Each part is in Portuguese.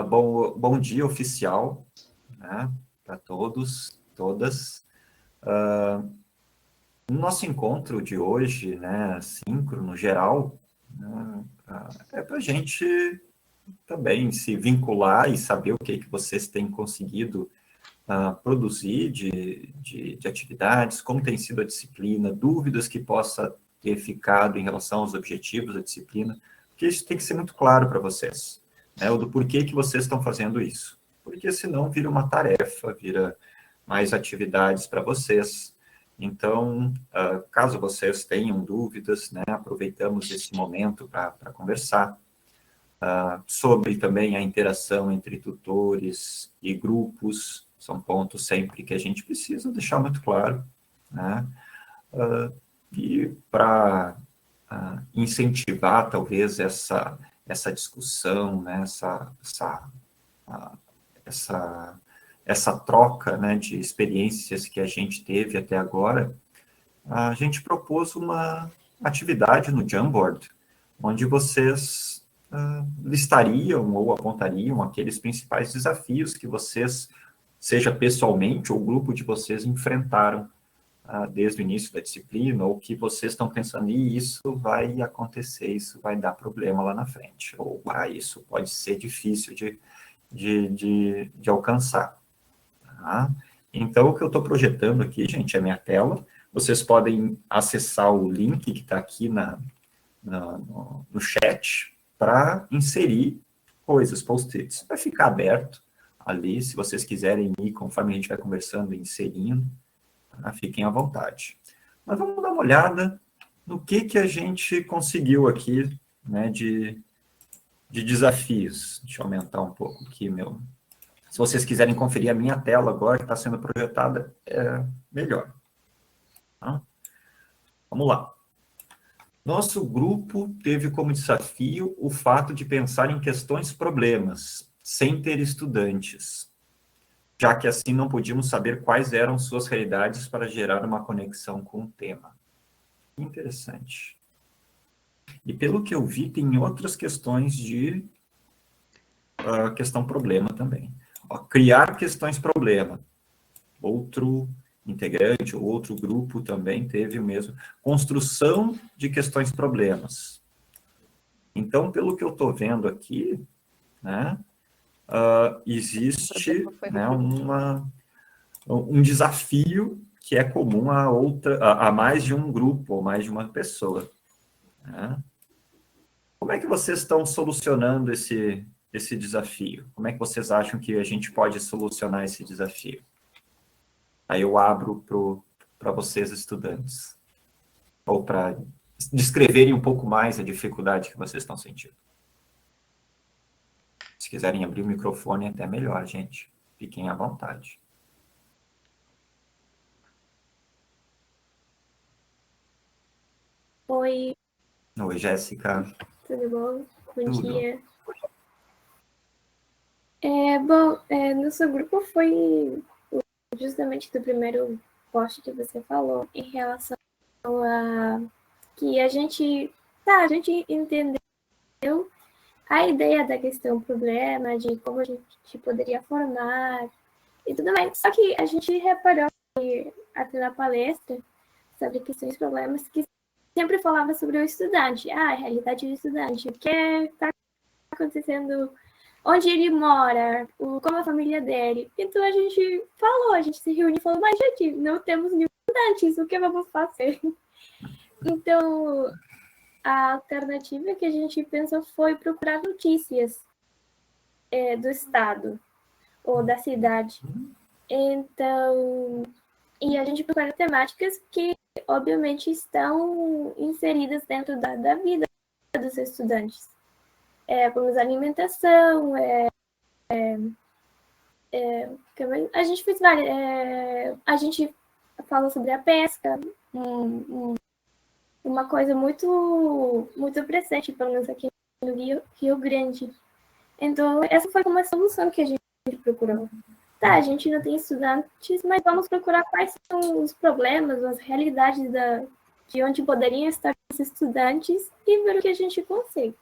Bom dia oficial, né, para todos, todas. No nosso encontro de hoje, né, síncrono geral, né, é para a gente também se vincular e saber o que vocês têm conseguido produzir de atividades, como tem sido a disciplina, dúvidas que possa ter ficado em relação aos objetivos da disciplina, porque isso tem que ser muito claro para vocês, né, o do porquê que vocês estão fazendo isso, porque senão vira uma tarefa, vira mais atividades para vocês. Então, caso vocês tenham dúvidas, né, aproveitamos esse momento para conversar sobre também a interação entre tutores e grupos, são pontos sempre que a gente precisa deixar muito claro, né? E para incentivar, talvez, essa discussão, né? Essa troca, né, de experiências que a gente teve até agora, a gente propôs uma atividade no Jamboard, onde vocês listariam ou apontariam aqueles principais desafios que vocês, seja pessoalmente ou o grupo de vocês, enfrentaram desde o início da disciplina, ou que vocês estão pensando, isso vai acontecer, isso vai dar problema lá na frente, ou isso pode ser difícil de alcançar. Tá? Então, o que eu estou projetando aqui, gente, é a minha tela. Vocês podem acessar o link que está aqui no chat para inserir coisas, post-its. Vai ficar aberto ali, se vocês quiserem ir, conforme a gente vai conversando, inserindo, tá? Fiquem à vontade. Mas vamos dar uma olhada no que a gente conseguiu aqui, né, de desafios. Deixa eu aumentar um pouco aqui, meu... Se vocês quiserem conferir a minha tela agora, que está sendo projetada, é melhor. Tá? Vamos lá. Nosso grupo teve como desafio o fato de pensar em questões problemas, sem ter estudantes, já que assim não podíamos saber quais eram suas realidades para gerar uma conexão com o tema. Interessante. E pelo que eu vi, tem outras questões de questão problema também. Criar questões problema. Outro integrante ou outro grupo também teve o mesmo. Construção de questões problemas. Então, pelo que eu estou vendo aqui, né, existe, né, um desafio que é comum a mais de um grupo ou mais de uma pessoa. Né? Como é que vocês estão solucionando esse desafio? Como é que vocês acham que a gente pode solucionar esse desafio? Aí eu abro para vocês, estudantes, ou para descreverem um pouco mais a dificuldade que vocês estão sentindo. Se quiserem abrir o microfone, é até melhor, gente. Fiquem à vontade. Oi. Oi, Jéssica. Tudo bom? Bom Tudo. dia. Nosso grupo foi justamente do primeiro post que você falou em relação a que a gente entendeu a ideia da questão problema, de como a gente poderia formar e tudo mais. Só que a gente reparou que, até na palestra sobre questões e problemas, que sempre falava sobre o estudante, a realidade do estudante, o que está acontecendo, onde ele mora, como a família dele. Então a gente se reuniu e falou, mas gente, não temos nenhum estudante, o que vamos fazer? Então a alternativa que a gente pensou foi procurar notícias do estado ou da cidade. Então, e a gente procura temáticas que, obviamente, estão inseridas dentro da vida dos estudantes. Como alimentação, a gente fez várias. A gente fala sobre a pesca, uma coisa muito, muito presente, pelo menos aqui no Rio Grande. Então, essa foi uma solução que a gente procurou. Tá, a gente não tem estudantes, mas vamos procurar quais são os problemas, as realidades de onde poderiam estar os estudantes e ver o que a gente consegue.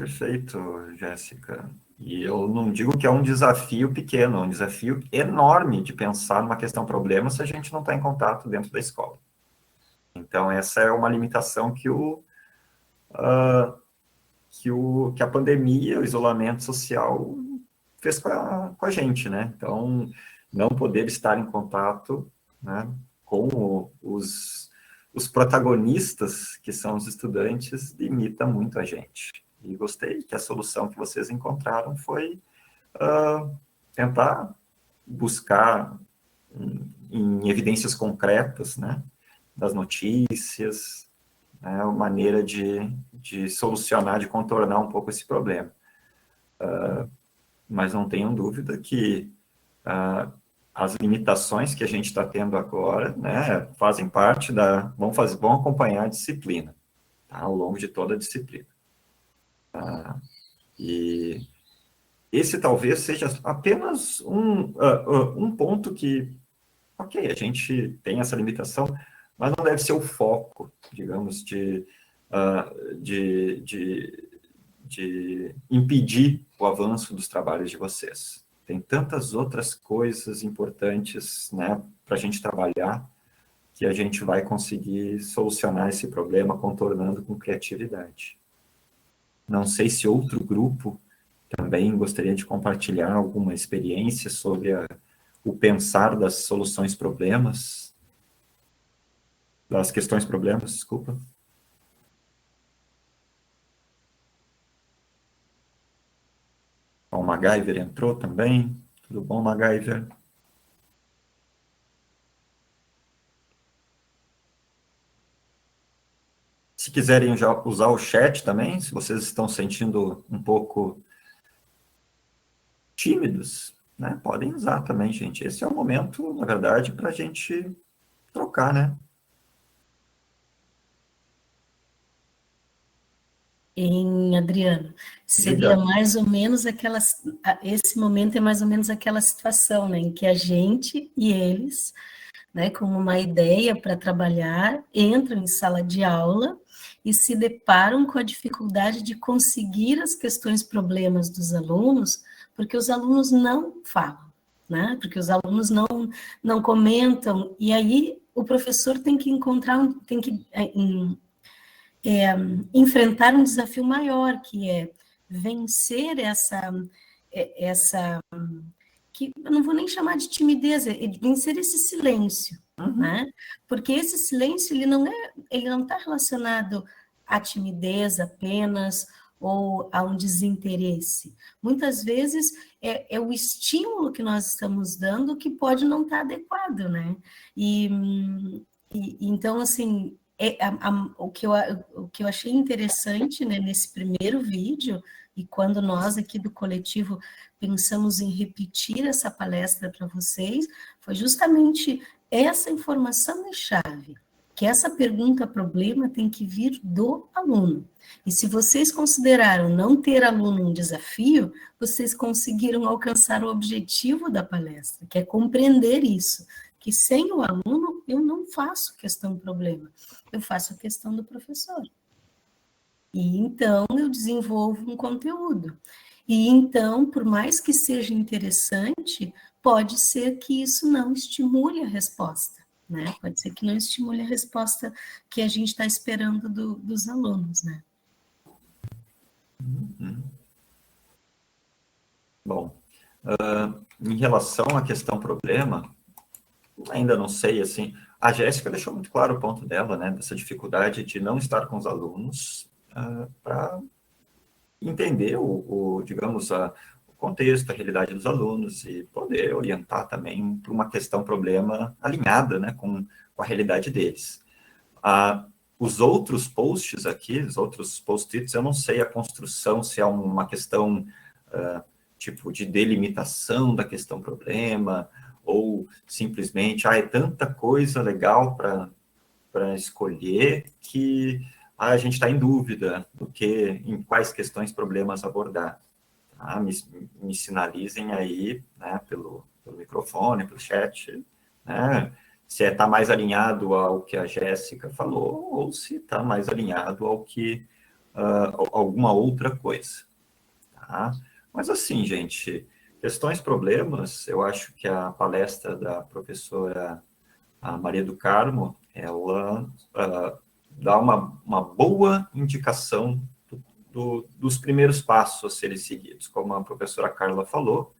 Perfeito, Jéssica. E eu não digo que é um desafio pequeno, é um desafio enorme de pensar numa questão problema se a gente não está em contato dentro da escola. Então, essa é uma limitação que a pandemia, o isolamento social fez com a gente, né? Então, não poder estar em contato, né, com os protagonistas, que são os estudantes, limita muito a gente. E gostei que a solução que vocês encontraram foi tentar buscar em evidências concretas, né, das notícias, né, uma maneira de solucionar, de contornar um pouco esse problema. Mas não tenham dúvida que as limitações que a gente está tendo agora, né, fazem parte vão acompanhar a disciplina, tá, ao longo de toda a disciplina. E esse talvez seja apenas um ponto que, ok, a gente tem essa limitação, mas não deve ser o foco, digamos, de impedir o avanço dos trabalhos de vocês. Tem tantas outras coisas importantes, né, para a gente trabalhar, que a gente vai conseguir solucionar esse problema contornando com criatividade. Não sei se outro grupo também gostaria de compartilhar alguma experiência sobre o pensar das soluções problemas, das questões problemas, desculpa. O MacGyver entrou também. Tudo bom, MacGyver? Se quiserem já usar o chat também, se vocês estão sentindo um pouco tímidos, né, podem usar também, gente. Esse é o momento, na verdade, para a gente trocar, né? Adriano, seria mais ou menos esse momento é mais ou menos aquela situação, né, em que a gente e eles, né, com uma ideia para trabalhar, entram em sala de aula e se deparam com a dificuldade de conseguir as questões, problemas dos alunos, porque os alunos não falam, né, porque os alunos não comentam, e aí o professor tem que enfrentar um desafio maior, que é vencer essa que eu não vou nem chamar de timidez, é vencer esse silêncio, né? Porque esse silêncio ele não está relacionado à timidez apenas ou a um desinteresse. Muitas vezes é o estímulo que nós estamos dando que pode não estar adequado, né? Então, assim, o que eu achei interessante, né, nesse primeiro vídeo, e quando nós aqui do coletivo pensamos em repetir essa palestra para vocês, foi justamente essa informação de chave, que essa pergunta-problema tem que vir do aluno. E se vocês consideraram não ter aluno um desafio, vocês conseguiram alcançar o objetivo da palestra, que é compreender isso, que sem o aluno eu não faço questão-problema, eu faço a questão do professor. E então eu desenvolvo um conteúdo. E então, por mais que seja interessante, pode ser que isso não estimule a resposta, né? Pode ser que não estimule a resposta que a gente está esperando dos alunos, né? Bom, em relação à questão problema, ainda não sei, assim, a Jéssica deixou muito claro o ponto dela, né, dessa dificuldade de não estar com os alunos para entender digamos, o contexto, a realidade dos alunos e poder orientar também para uma questão problema alinhada, né, com a realidade deles. Os outros posts aqui, os outros post-its, eu não sei a construção, se é uma questão tipo de delimitação da questão problema, ou simplesmente, é tanta coisa legal para escolher que a gente está em dúvida em quais questões, problemas abordar. Tá? Me sinalizem aí, né, pelo microfone, pelo chat, né, se está mais alinhado ao que a Jéssica falou, ou se está mais alinhado ao que alguma outra coisa. Tá? Mas assim, gente, questões, problemas, eu acho que a palestra da professora Maria do Carmo, ela dá uma boa indicação dos primeiros passos a serem seguidos, como a professora Carla falou,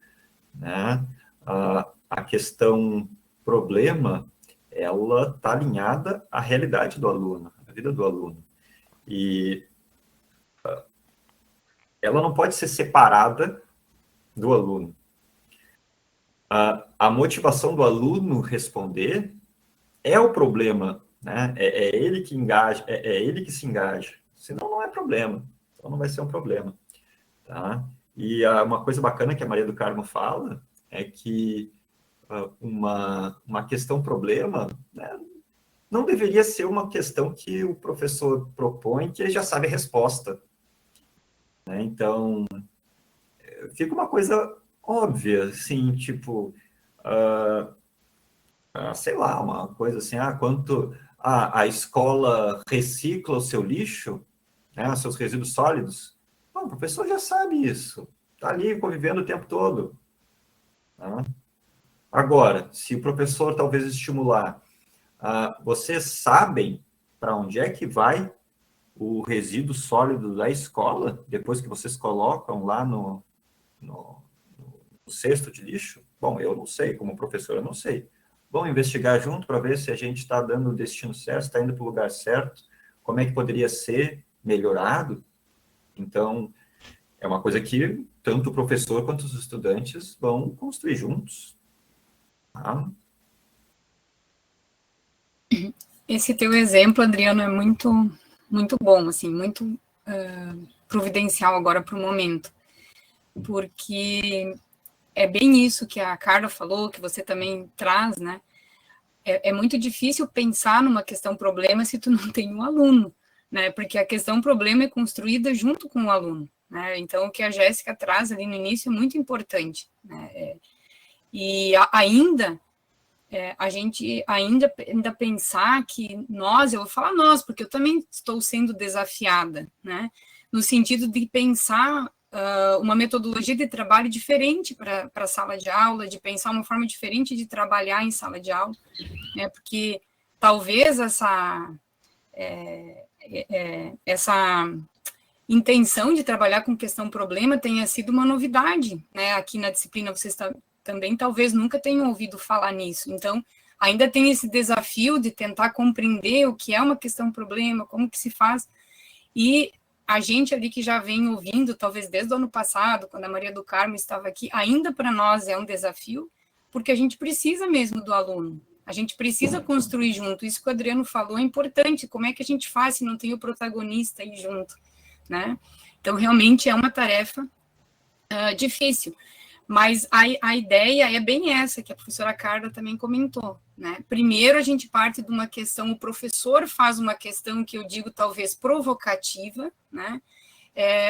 né? A questão problema, ela está alinhada à realidade do aluno, à vida do aluno. E ela não pode ser separada do aluno. A motivação do aluno responder é o problema, né? É ele que engaja, é ele que se engaja. Senão não é problema. Então não vai ser um problema. Tá? E uma coisa bacana que a Maria do Carmo fala é que uma questão problema, né, não deveria ser uma questão que o professor propõe que ele já sabe a resposta. Né? Então, fica uma coisa óbvia, assim, tipo, sei lá, uma coisa assim, quanto a escola recicla o seu lixo, né, os seus resíduos sólidos. Bom, o professor já sabe isso, está ali convivendo o tempo todo. Tá? Agora, se o professor talvez estimular, vocês sabem para onde é que vai o resíduo sólido da escola, depois que vocês colocam lá no cesto de lixo? Bom, eu não sei, como professor eu não sei. Vamos investigar junto para ver se a gente está dando o destino certo, está indo para o lugar certo, como é que poderia ser melhorado. Então, é uma coisa que tanto o professor quanto os estudantes vão construir juntos. Tá? Esse teu exemplo, Adriano, é muito, muito bom, assim, muito providencial agora para o momento, porque é bem isso que a Carla falou, que você também traz, né? É muito difícil pensar numa questão problema se tu não tem um aluno, né? Porque a questão problema é construída junto com o aluno, né? Então, o que a Jéssica traz ali no início é muito importante, né? E ainda, a gente ainda pensar que nós, eu vou falar nós, porque eu também estou sendo desafiada, né? No sentido de pensar uma metodologia de trabalho diferente para a sala de aula, de pensar uma forma diferente de trabalhar em sala de aula, né? Porque talvez essa intenção de trabalhar com questão problema tenha sido uma novidade, né? Aqui na disciplina vocês também talvez nunca tenham ouvido falar nisso. Então, ainda tem esse desafio de tentar compreender o que é uma questão problema, como que se faz, e a gente ali que já vem ouvindo, talvez desde o ano passado, quando a Maria do Carmo estava aqui, ainda para nós é um desafio, porque a gente precisa mesmo do aluno, a gente precisa construir junto, isso que o Adriano falou é importante, como é que a gente faz se não tem o protagonista aí junto, né? Então, realmente é uma tarefa difícil, mas a ideia é bem essa, que a professora Carla também comentou, né? Primeiro, a gente parte de uma questão, o professor faz uma questão que eu digo talvez provocativa, né?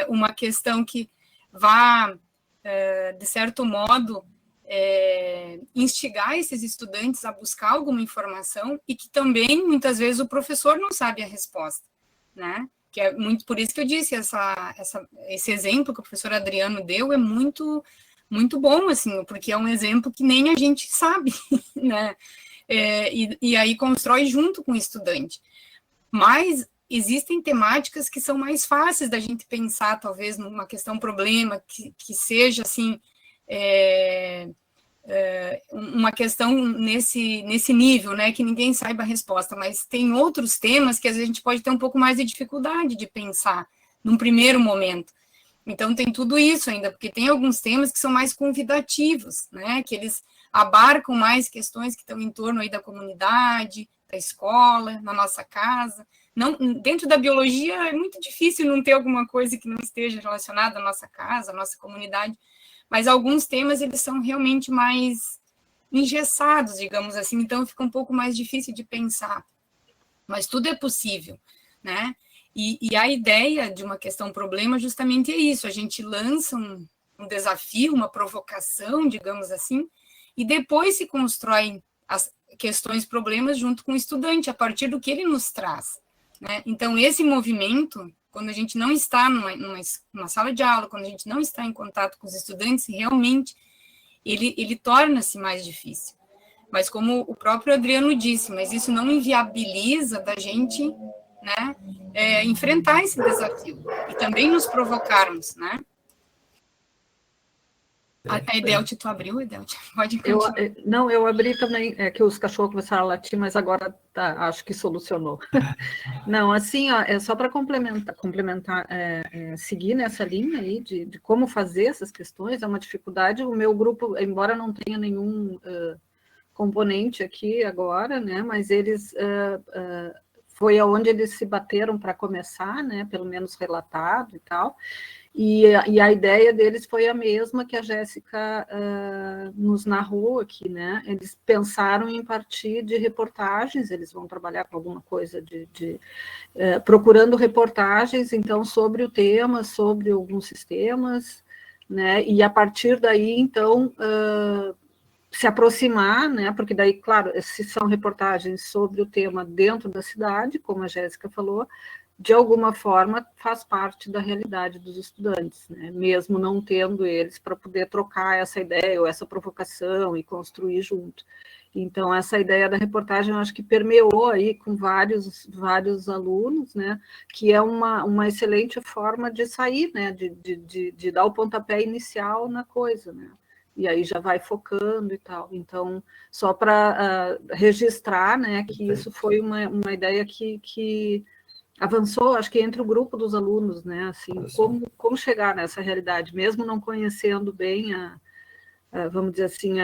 Uma questão que vá, de certo modo, instigar esses estudantes a buscar alguma informação e que também, muitas vezes, o professor não sabe a resposta, né? Que é muito por isso que eu disse, esse exemplo que o professor Adriano deu é muito bom, assim, porque é um exemplo que nem a gente sabe, né? E aí constrói junto com o estudante. Mas existem temáticas que são mais fáceis da gente pensar, talvez, numa questão problema, que seja, assim, uma questão nesse nível, né, que ninguém saiba a resposta, mas tem outros temas que às vezes a gente pode ter um pouco mais de dificuldade de pensar num primeiro momento. Então, tem tudo isso ainda, porque tem alguns temas que são mais convidativos, né, que eles abarcam mais questões que estão em torno aí da comunidade, da escola, na nossa casa. Não, dentro da biologia é muito difícil não ter alguma coisa que não esteja relacionada à nossa casa, à nossa comunidade, mas alguns temas, eles são realmente mais engessados, digamos assim, então fica um pouco mais difícil de pensar. Mas tudo é possível, né? E a ideia de uma questão problema justamente é isso, a gente lança um desafio, uma provocação, digamos assim, e depois se constroem as questões problemas junto com o estudante, a partir do que ele nos traz, né? Então, esse movimento quando a gente não está numa sala de aula, quando a gente não está em contato com os estudantes, realmente ele torna-se mais difícil. Mas como o próprio Adriano disse, mas isso não inviabiliza da gente, né, enfrentar esse desafio e também nos provocarmos, né? A Edelte, tu abriu, Edelte? Pode continuar. Não, eu abri também, que os cachorros começaram a latir, mas agora acho que solucionou. Não, assim, ó, é só para complementar, seguir nessa linha aí de como fazer essas questões, é uma dificuldade. O meu grupo, embora não tenha nenhum componente aqui agora, né, mas eles... foi aonde eles se bateram para começar, né, pelo menos relatado e tal, e a ideia deles foi a mesma que a Jéssica nos narrou aqui, né? Eles pensaram em partir de reportagens, eles vão trabalhar com alguma coisa procurando reportagens, então, sobre o tema, sobre alguns sistemas, né? E a partir daí, então, se aproximar, né? Porque daí, claro, se são reportagens sobre o tema dentro da cidade, como a Jéssica falou, de alguma forma faz parte da realidade dos estudantes, né? Mesmo não tendo eles para poder trocar essa ideia ou essa provocação e construir junto. Então, essa ideia da reportagem, eu acho que permeou aí com vários alunos, né? Que é uma excelente forma de sair, né? De dar o pontapé inicial na coisa, né? E aí já vai focando e tal. Então, só para registrar, né? Que isso foi uma ideia que avançou, acho que entre o grupo dos alunos, né, assim, como chegar nessa realidade, mesmo não conhecendo bem vamos dizer assim,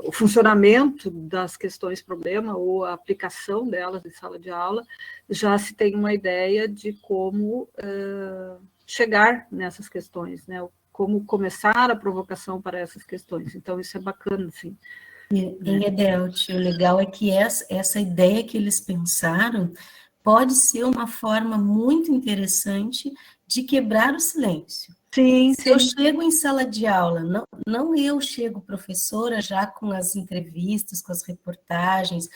o funcionamento das questões problema ou a aplicação delas em sala de aula, já se tem uma ideia de como chegar nessas questões, né, como começar a provocação para essas questões. Então, isso é bacana, assim. Em Edelte, o legal é que essa ideia que eles pensaram pode ser uma forma muito interessante de quebrar o silêncio. Sim, Se eu chego em sala de aula, não eu chego professora já com as entrevistas, com as reportagens,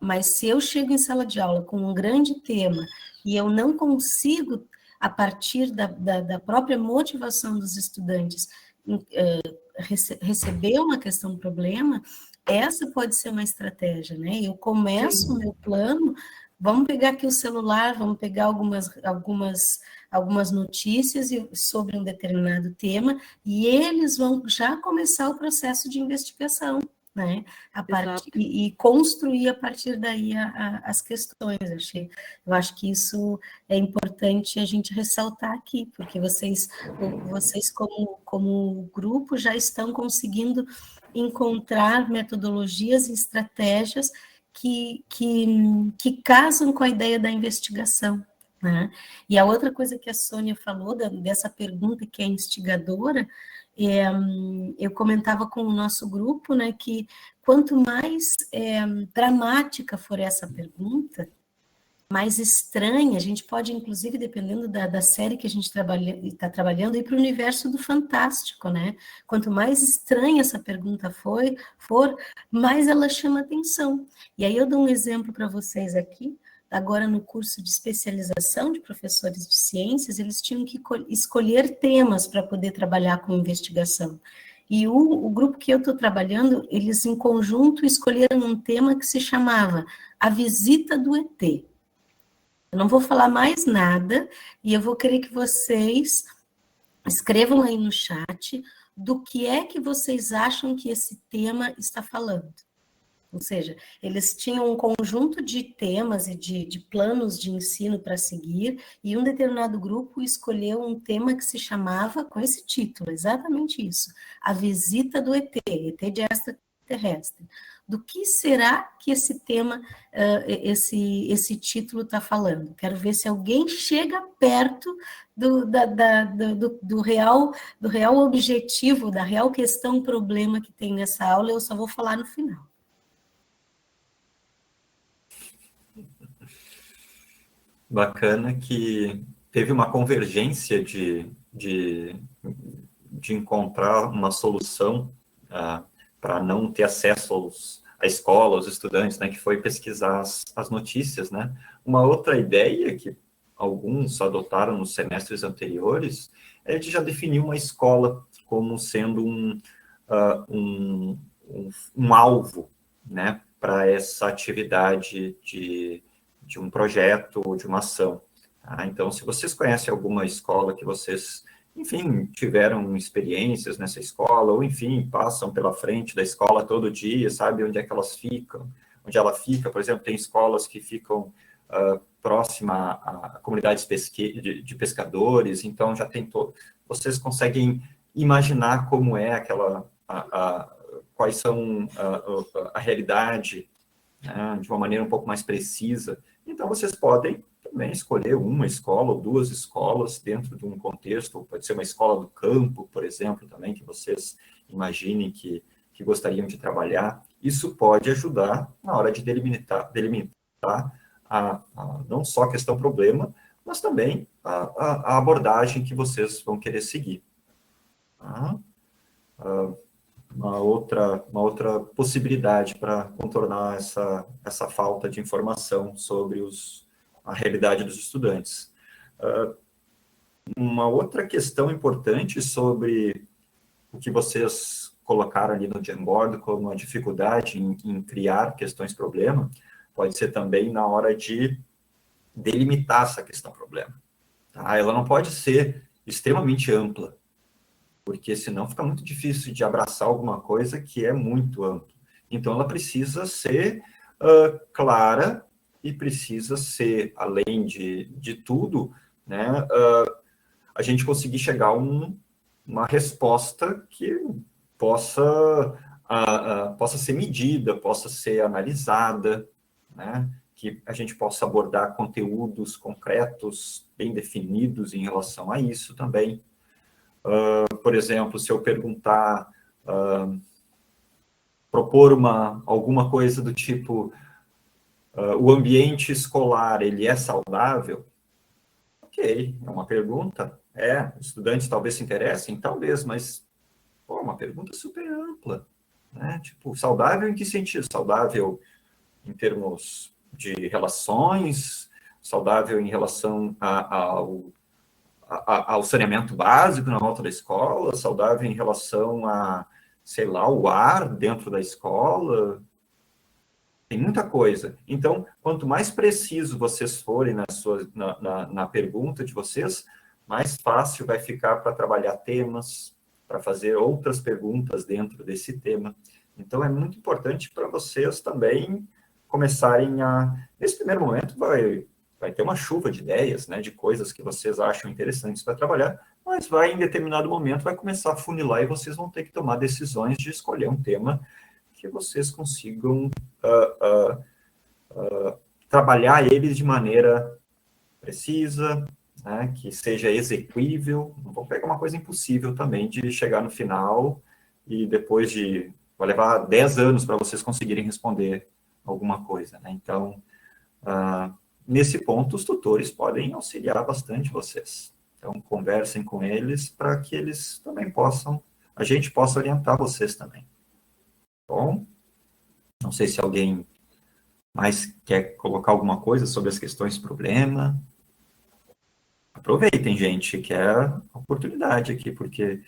mas se eu chego em sala de aula com um grande tema e eu não consigo, a partir da própria motivação dos estudantes, receber uma questão problema, essa pode ser uma estratégia, né? Eu começo o meu plano. Vamos pegar aqui o celular, vamos pegar algumas notícias sobre um determinado tema, e eles vão já começar o processo de investigação, né? E construir a partir daí as questões. Eu acho que isso é importante a gente ressaltar aqui, porque vocês como grupo já estão conseguindo encontrar metodologias e estratégias que casam com a ideia da investigação, né? E a outra coisa que a Sônia falou, dessa pergunta que é instigadora, eu comentava com o nosso grupo, né, que quanto mais dramática for essa pergunta, mais estranha, a gente pode, inclusive, dependendo da série que a gente está trabalhando, ir para o universo do fantástico, né? Quanto mais estranha essa pergunta for, mais ela chama atenção. E aí eu dou um exemplo para vocês aqui. Agora, no curso de especialização de professores de ciências, eles tinham que escolher temas para poder trabalhar com investigação. E o grupo que eu estou trabalhando, eles em conjunto escolheram um tema que se chamava A Visita do ET. Eu não vou falar mais nada, e eu vou querer que vocês escrevam aí no chat do que é que vocês acham que esse tema está falando. Ou seja, eles tinham um conjunto de temas e de planos de ensino para seguir, e um determinado grupo escolheu um tema que se chamava, com esse título, exatamente isso, A Visita do ET de extraterrestre. Do que será que esse tema, esse título está falando? Quero ver se alguém chega perto do real objetivo, da real questão, problema que tem nessa aula. Eu só vou falar no final. Bacana que teve uma convergência de encontrar uma solução para não ter acesso à escola, aos estudantes, né, que foi pesquisar as notícias, né. Uma outra ideia que alguns adotaram nos semestres anteriores, é de já definir uma escola como sendo um alvo, né, para essa atividade de um projeto ou de uma ação. Tá? Então, se vocês conhecem alguma escola que vocês, enfim, tiveram experiências nessa escola, ou, enfim, passam pela frente da escola todo dia, sabe onde é que elas ficam, onde ela fica, por exemplo, tem escolas que ficam próxima a comunidades de pescadores, então já tem todo... Vocês conseguem imaginar como é aquela... quais são a realidade, né, de uma maneira um pouco mais precisa. Então, vocês podem também escolher uma escola ou duas escolas dentro de um contexto, ou pode ser uma escola do campo, por exemplo, também, que vocês imaginem que gostariam de trabalhar. Isso pode ajudar na hora de delimitar não só a questão problema, mas também a abordagem que vocês vão querer seguir. Tá? Uma outra possibilidade para contornar essa falta de informação sobre a realidade dos estudantes. Uma outra questão importante sobre o que vocês colocaram ali no Jamboard como uma dificuldade em criar questões-problema, pode ser também na hora de delimitar essa questão-problema. Tá? Ela não pode ser extremamente ampla, porque senão fica muito difícil de abraçar alguma coisa que é muito ampla. Então, ela precisa ser clara e precisa ser, além de tudo, né, a gente conseguir chegar a uma resposta que possa ser medida, possa ser analisada, né, que a gente possa abordar conteúdos concretos, bem definidos em relação a isso também. Por exemplo, se eu perguntar, propor alguma coisa do tipo, o ambiente escolar, ele é saudável? Ok, é uma pergunta. Os estudantes talvez se interessem, talvez, mas uma pergunta super ampla. Né? Tipo, saudável em que sentido? Saudável em termos de relações, saudável em relação ao saneamento básico na volta da escola, saudável em relação a, sei lá, o ar dentro da escola. Tem muita coisa. Então, quanto mais preciso vocês forem na pergunta de vocês, mais fácil vai ficar para trabalhar temas, para fazer outras perguntas dentro desse tema. Então, é muito importante para vocês também começarem nesse primeiro momento, vai ter uma chuva de ideias, né, de coisas que vocês acham interessantes para trabalhar, mas em determinado momento, vai começar a funilar e vocês vão ter que tomar decisões de escolher um tema que vocês consigam trabalhar ele de maneira precisa, né, que seja execuível. Não vou pegar uma coisa impossível também de chegar no final e depois vai levar 10 anos para vocês conseguirem responder alguma coisa, né? Então, nesse ponto, os tutores podem auxiliar bastante vocês. Então, conversem com eles para que eles também a gente possa orientar vocês também. Bom, não sei se alguém mais quer colocar alguma coisa sobre as questões problema. Aproveitem, gente, que é a oportunidade aqui, porque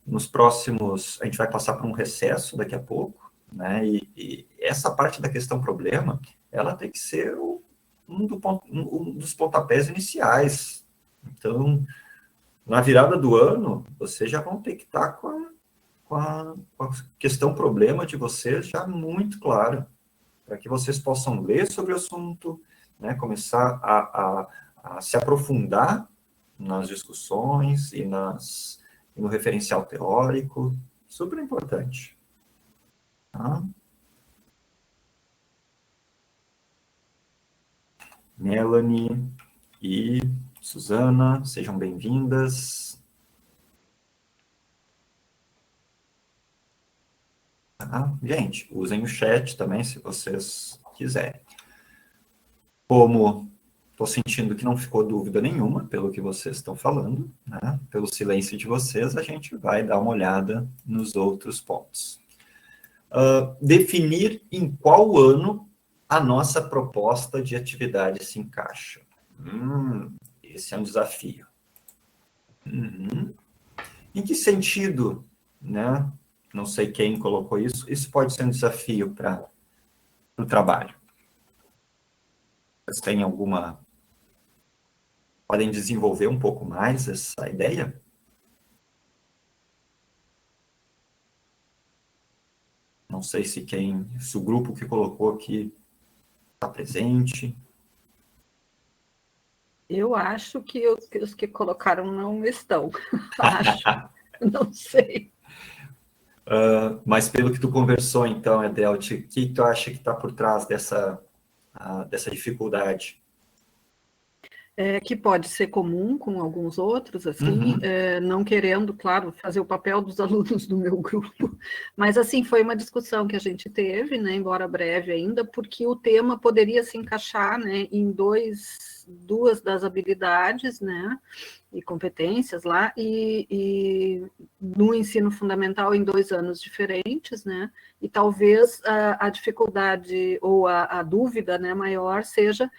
nos próximos, a gente vai passar por um recesso daqui a pouco, né? E essa parte da questão problema, ela tem que ser um dos pontapés iniciais. Então, na virada do ano, vocês já vão ter que estar com a questão problema de vocês já muito clara, para que vocês possam ler sobre o assunto, né, começar a se aprofundar nas discussões e no referencial teórico. Super importante. Tá? Melanie e Suzana, sejam bem-vindas. Tá? Gente, usem o chat também, se vocês quiserem. Como estou sentindo que não ficou dúvida nenhuma pelo que vocês estão falando, né? Pelo silêncio de vocês, a gente vai dar uma olhada nos outros pontos. Definir em qual ano a nossa proposta de atividade se encaixa. Esse é um desafio. Uhum. Em que sentido, né? Não sei quem colocou isso. Isso pode ser um desafio para o trabalho. Vocês têm alguma... Podem desenvolver um pouco mais essa ideia? Não sei se o grupo que colocou aqui está presente. Eu acho que os que colocaram não estão. Acho, não sei. Mas pelo que tu conversou, então, Edelte, o que tu acha que está por trás dessa dificuldade? Que pode ser comum com alguns outros, assim, não querendo, claro, fazer o papel dos alunos do meu grupo, mas, assim, foi uma discussão que a gente teve, né, embora breve ainda, porque o tema poderia se encaixar, né, em duas das habilidades, né, e competências lá, e no ensino fundamental em 2 anos diferentes, né, e talvez a dificuldade ou a dúvida, né, maior seja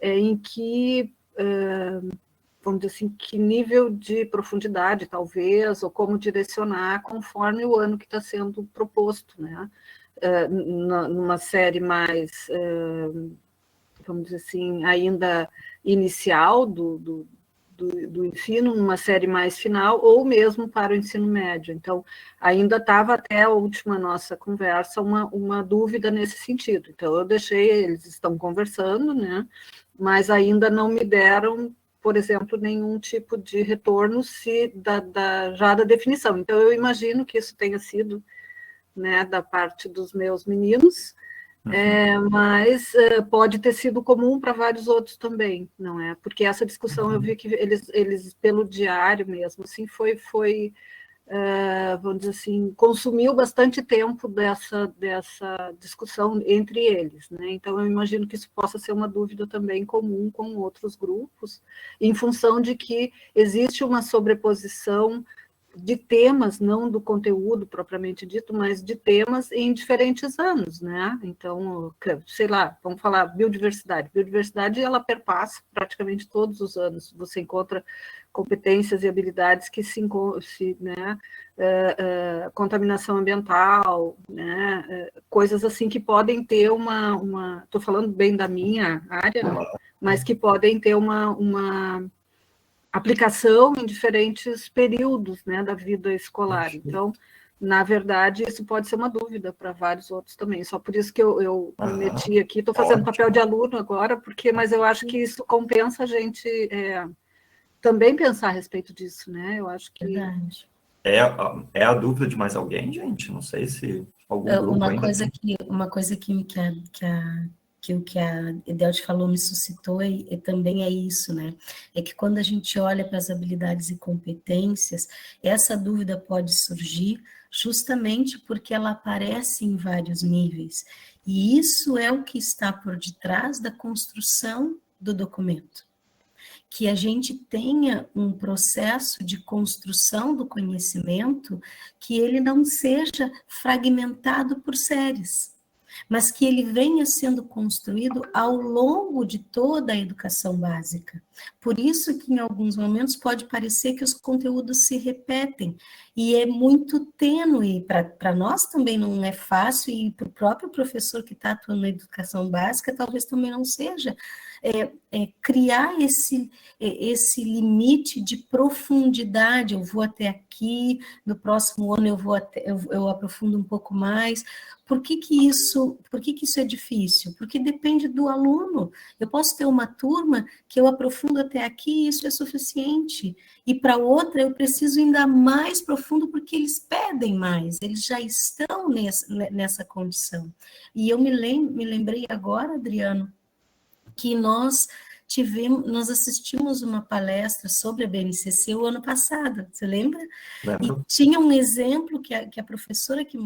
em que vamos dizer assim, que nível de profundidade, talvez, ou como direcionar conforme o ano que está sendo proposto, né? Numa série mais, vamos dizer assim, ainda inicial do ensino, numa série mais final, ou mesmo para o ensino médio. Então, ainda estava até a última nossa conversa uma dúvida nesse sentido. Então, eu deixei, eles estão conversando, né? Mas ainda não me deram, por exemplo, nenhum tipo de retorno já da definição. Então, eu imagino que isso tenha sido, né, da parte dos meus meninos, mas pode ter sido comum para vários outros também, não é? Porque essa discussão eu vi que eles pelo diário mesmo, assim, foi vamos dizer assim, consumiu bastante tempo dessa discussão entre eles, né? Então, eu imagino que isso possa ser uma dúvida também comum com outros grupos, em função de que existe uma sobreposição de temas, não do conteúdo propriamente dito, mas de temas em diferentes anos, né? Então, sei lá, vamos falar biodiversidade. Biodiversidade, ela perpassa praticamente todos os anos. Você encontra competências e habilidades que né, contaminação ambiental, né, coisas assim que podem ter estou falando bem da minha área, mas que podem ter uma aplicação em diferentes períodos, né, da vida escolar. Então, na verdade, isso pode ser uma dúvida para vários outros também. Só por isso que eu me meti aqui. Estou fazendo papel de aluno agora, mas eu acho que isso compensa a gente também pensar a respeito disso, né? Eu acho que... Verdade. É a dúvida de mais alguém, gente? Não sei se algum grupo uma coisa que o que a Edelte falou me suscitou e também é isso, né? É que quando a gente olha para as habilidades e competências, essa dúvida pode surgir justamente porque ela aparece em vários níveis. E isso é o que está por detrás da construção do documento. Que a gente tenha um processo de construção do conhecimento que ele não seja fragmentado por séries, mas que ele venha sendo construído ao longo de toda a educação básica. Por isso que em alguns momentos pode parecer que os conteúdos se repetem, e é muito tênue, para nós também não é fácil, e para o próprio professor que está atuando na educação básica, talvez também não seja, criar esse limite de profundidade. Eu vou até aqui, no próximo ano eu aprofundo um pouco mais. Por que isso é difícil? Porque depende do aluno. Eu posso ter uma turma que eu aprofundo até aqui e isso é suficiente. E para outra eu preciso ainda mais profundo porque eles pedem mais, eles já estão nessa condição. E eu me lembrei agora, Adriano, que nós assistimos uma palestra sobre a BNCC o ano passado, você lembra? Lembro. E tinha um exemplo que a professora que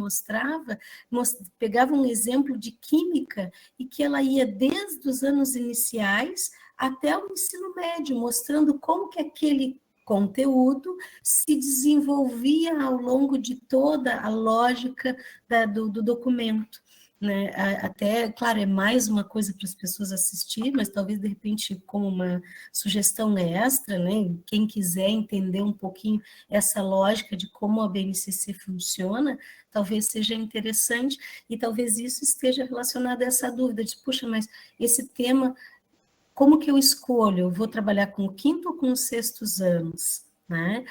pegava um exemplo de química e que ela ia desde os anos iniciais até o ensino médio, mostrando como que aquele conteúdo se desenvolvia ao longo de toda a lógica do documento. né? Até, claro, é mais uma coisa para as pessoas assistir, mas talvez, de repente, como uma sugestão extra, né? Quem quiser entender um pouquinho essa lógica de como a BNCC funciona, talvez seja interessante, e talvez isso esteja relacionado a essa dúvida de, puxa, mas esse tema, como que eu escolho? Eu vou trabalhar com o quinto ou com os sextos anos? Né?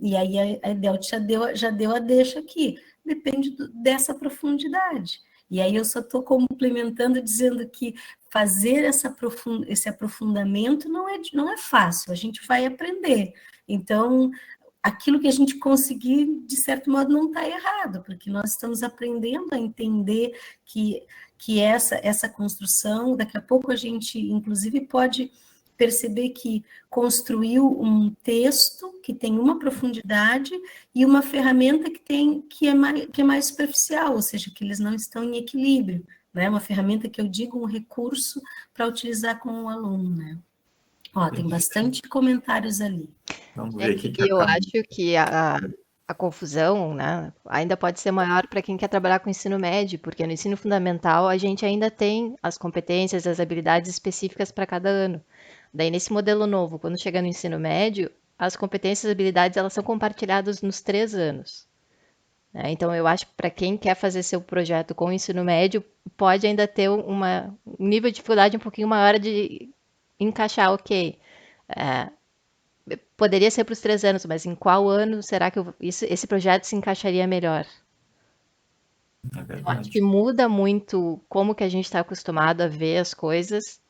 E aí a Delta já deu a deixa aqui, depende dessa profundidade. E aí eu só estou complementando, dizendo que fazer esse aprofundamento não é fácil, a gente vai aprender. Então, aquilo que a gente conseguir, de certo modo, não está errado, porque nós estamos aprendendo a entender que essa construção, daqui a pouco a gente, inclusive, pode perceber que construiu um texto que tem uma profundidade e uma ferramenta que é mais superficial, ou seja, que eles não estão em equilíbrio, né? Uma ferramenta que eu digo, um recurso para utilizar com o aluno, né? Ó, tem bastante comentários ali. Vamos ver aqui que Eu acho que a confusão, né, ainda pode ser maior para quem quer trabalhar com ensino médio, porque no ensino fundamental a gente ainda tem as competências, as habilidades específicas para cada ano. Daí, nesse modelo novo, quando chega no ensino médio, as competências e habilidades elas são compartilhadas nos 3 anos. Né? Então, eu acho que para quem quer fazer seu projeto com o ensino médio, pode ainda ter um nível de dificuldade um pouquinho maior de encaixar, ok. Poderia ser para os 3 anos, mas em qual ano será que esse projeto se encaixaria melhor? É Eu acho que muda muito como que a gente está acostumado a ver as coisas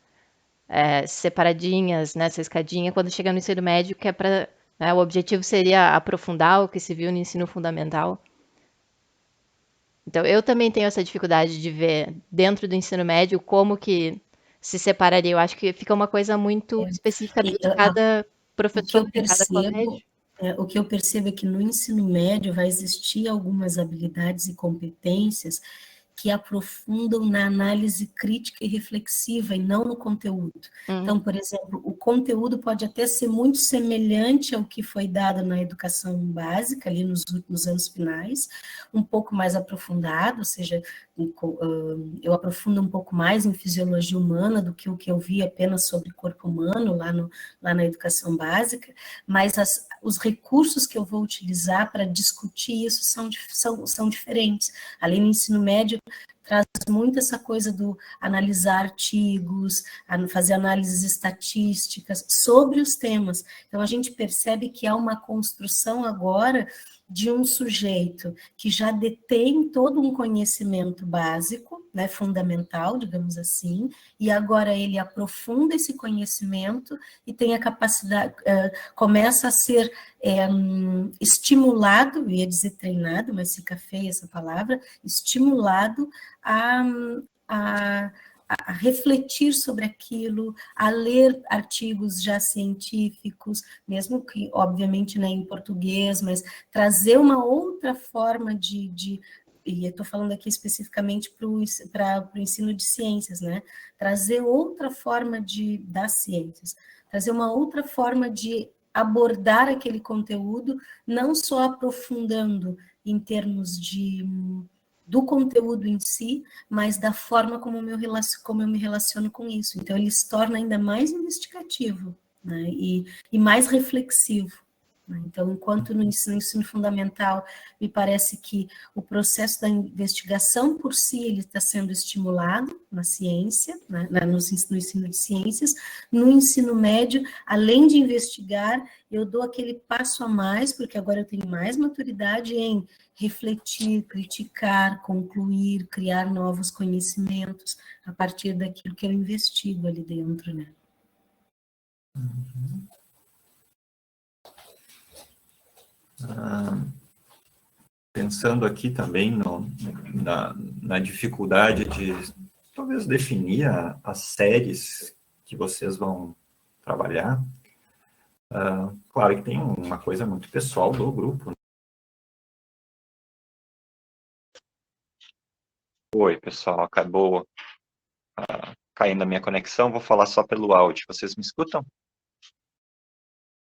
separadinhas, nessa escadinha, quando chega no ensino médio, que é para... Né, o objetivo seria aprofundar o que se viu no ensino fundamental. Então, eu também tenho essa dificuldade de ver dentro do ensino médio como que se separaria. Eu acho que fica uma coisa muito específica de cada professor, de cada colégio. O que eu percebo é que no ensino médio vai existir algumas habilidades e competências que aprofundam na análise crítica e reflexiva e não no conteúdo. Então, por exemplo, o conteúdo pode até ser muito semelhante ao que foi dado na educação básica, ali nos últimos anos finais, um pouco mais aprofundado, ou seja, eu aprofundo um pouco mais em fisiologia humana do que o que eu vi apenas sobre corpo humano lá na educação básica, mas os recursos que eu vou utilizar para discutir isso são diferentes. Ali no ensino médio, traz muito essa coisa do analisar artigos, fazer análises estatísticas sobre os temas. Então, a gente percebe que há uma construção agora de um sujeito que já detém todo um conhecimento básico, né, fundamental, digamos assim, e agora ele aprofunda esse conhecimento e tem a capacidade, começa a ser estimulado, eu ia dizer treinado, mas fica feia essa palavra, estimulado a refletir sobre aquilo, a ler artigos já científicos, mesmo que, obviamente, né, em português, mas trazer uma outra forma e eu estou falando aqui especificamente para o ensino de ciências, né? Trazer outra forma das ciências, trazer uma outra forma de abordar aquele conteúdo, não só aprofundando em termos do conteúdo em si, mas da forma como eu me relaciono com isso. Então, ele se torna ainda mais investigativo, né? E mais reflexivo. Né? Então, enquanto no ensino fundamental, me parece que o processo da investigação por si ele está sendo estimulado na ciência, né? no ensino de ciências, no ensino médio, além de investigar, eu dou aquele passo a mais, porque agora eu tenho mais maturidade em refletir, criticar, concluir, criar novos conhecimentos a partir daquilo que eu investigo ali dentro, né? Pensando aqui também na dificuldade de talvez definir as séries que vocês vão trabalhar, claro que tem uma coisa muito pessoal do grupo. Oi, pessoal, acabou caindo a minha conexão, vou falar só pelo áudio. Vocês me escutam?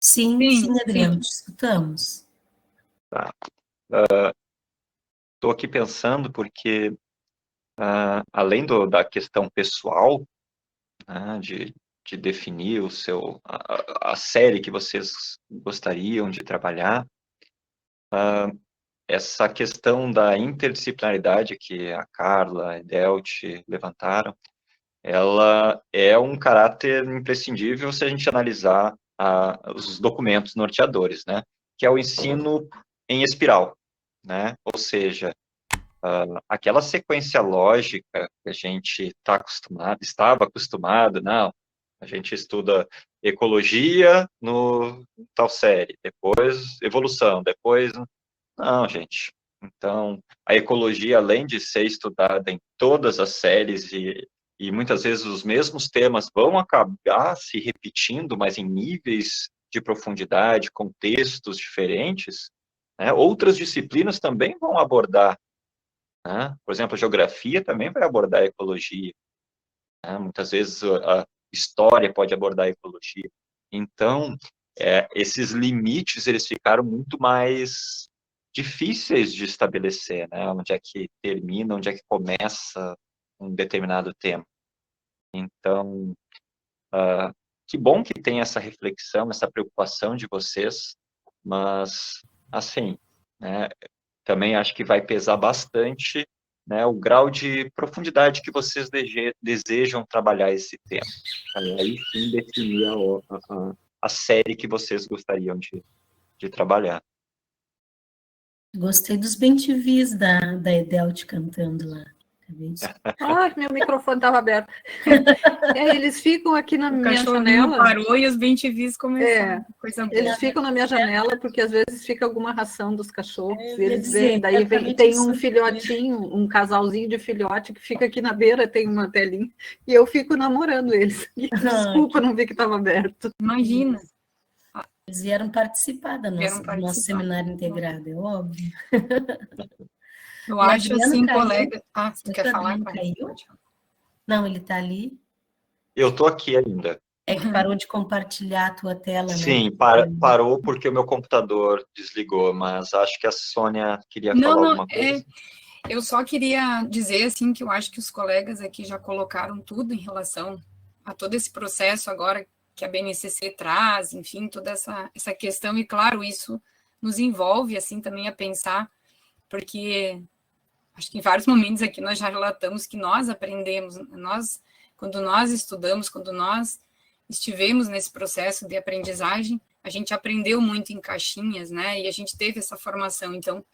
Sim, Adriano, te escutamos. Tá. Estou aqui pensando porque além da questão pessoal, né, de definir a série que vocês gostariam de trabalhar, essa questão da interdisciplinaridade que a Carla e a Edelt levantaram, ela é um caráter imprescindível se a gente analisar os documentos norteadores, né? Que é o ensino em espiral, né? Ou seja, aquela sequência lógica que a gente estava acostumado, não, a gente estuda ecologia no tal série, depois evolução, depois... Não, gente. Então, a ecologia, além de ser estudada em todas as séries e muitas vezes os mesmos temas vão acabar se repetindo, mas em níveis de profundidade, contextos diferentes, né? Outras disciplinas também vão abordar, né? Por exemplo, a geografia também vai abordar a ecologia, né? Muitas vezes a história pode abordar a ecologia. Então, esses limites, eles ficaram muito mais difíceis de estabelecer, né? Onde é que termina, onde é que começa um determinado tema. Então, que bom que tem essa reflexão, essa preocupação de vocês, mas, assim, né, também acho que vai pesar bastante, né, o grau de profundidade que vocês desejam trabalhar esse tema. Aí sim definir a série que vocês gostariam de trabalhar. Gostei dos bem-te-vis da Edelt cantando lá. Meu microfone estava aberto. Eles ficam aqui na minha janela. Parou e os bem-te-vis começaram. Coisa boa. Eles ficam na minha janela porque às vezes fica alguma ração dos cachorros. Eles vêm, daí tem um filhotinho, um casalzinho de filhote que fica aqui na beira, tem uma telinha, e eu fico namorando eles. Desculpa, não vi que estava aberto. Imagina. Eles vieram participar do nosso seminário integrado, é óbvio. Eu acho assim, caiu. Colega... você quer falar? Caiu? Não, ele está ali. Eu estou aqui ainda. É que parou de compartilhar a tua tela, né? Sim, parou porque o meu computador desligou, mas acho que a Sônia queria falar alguma coisa. Eu só queria dizer, assim, que eu acho que os colegas aqui já colocaram tudo em relação a todo esse processo agora que a BNCC traz, enfim, toda essa questão, e claro, isso nos envolve, assim, também a pensar, porque acho que em vários momentos aqui nós já relatamos que nós aprendemos, quando nós estudamos, quando nós estivemos nesse processo de aprendizagem, a gente aprendeu muito em caixinhas, né, e a gente teve essa formação, então,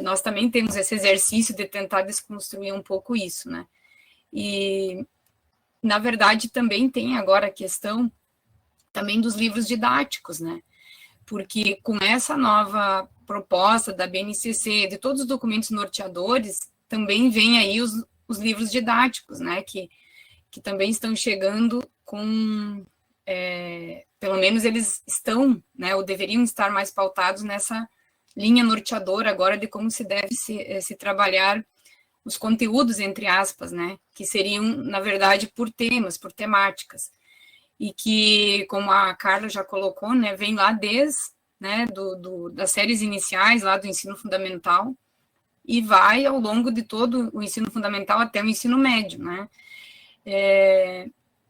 nós também temos esse exercício de tentar desconstruir um pouco isso, né, e, na verdade, também tem agora a questão também dos livros didáticos, né, porque com essa nova proposta da BNCC, de todos os documentos norteadores, também vem aí os livros didáticos, né, que também estão chegando com, pelo menos eles estão, né, ou deveriam estar mais pautados nessa linha norteadora agora de como se deve se trabalhar os conteúdos, entre aspas, né, que seriam, na verdade, por temas, por temáticas, e que, como a Carla já colocou, né, vem lá desde, né, das séries iniciais, lá do ensino fundamental, e vai ao longo de todo o ensino fundamental até o ensino médio, né.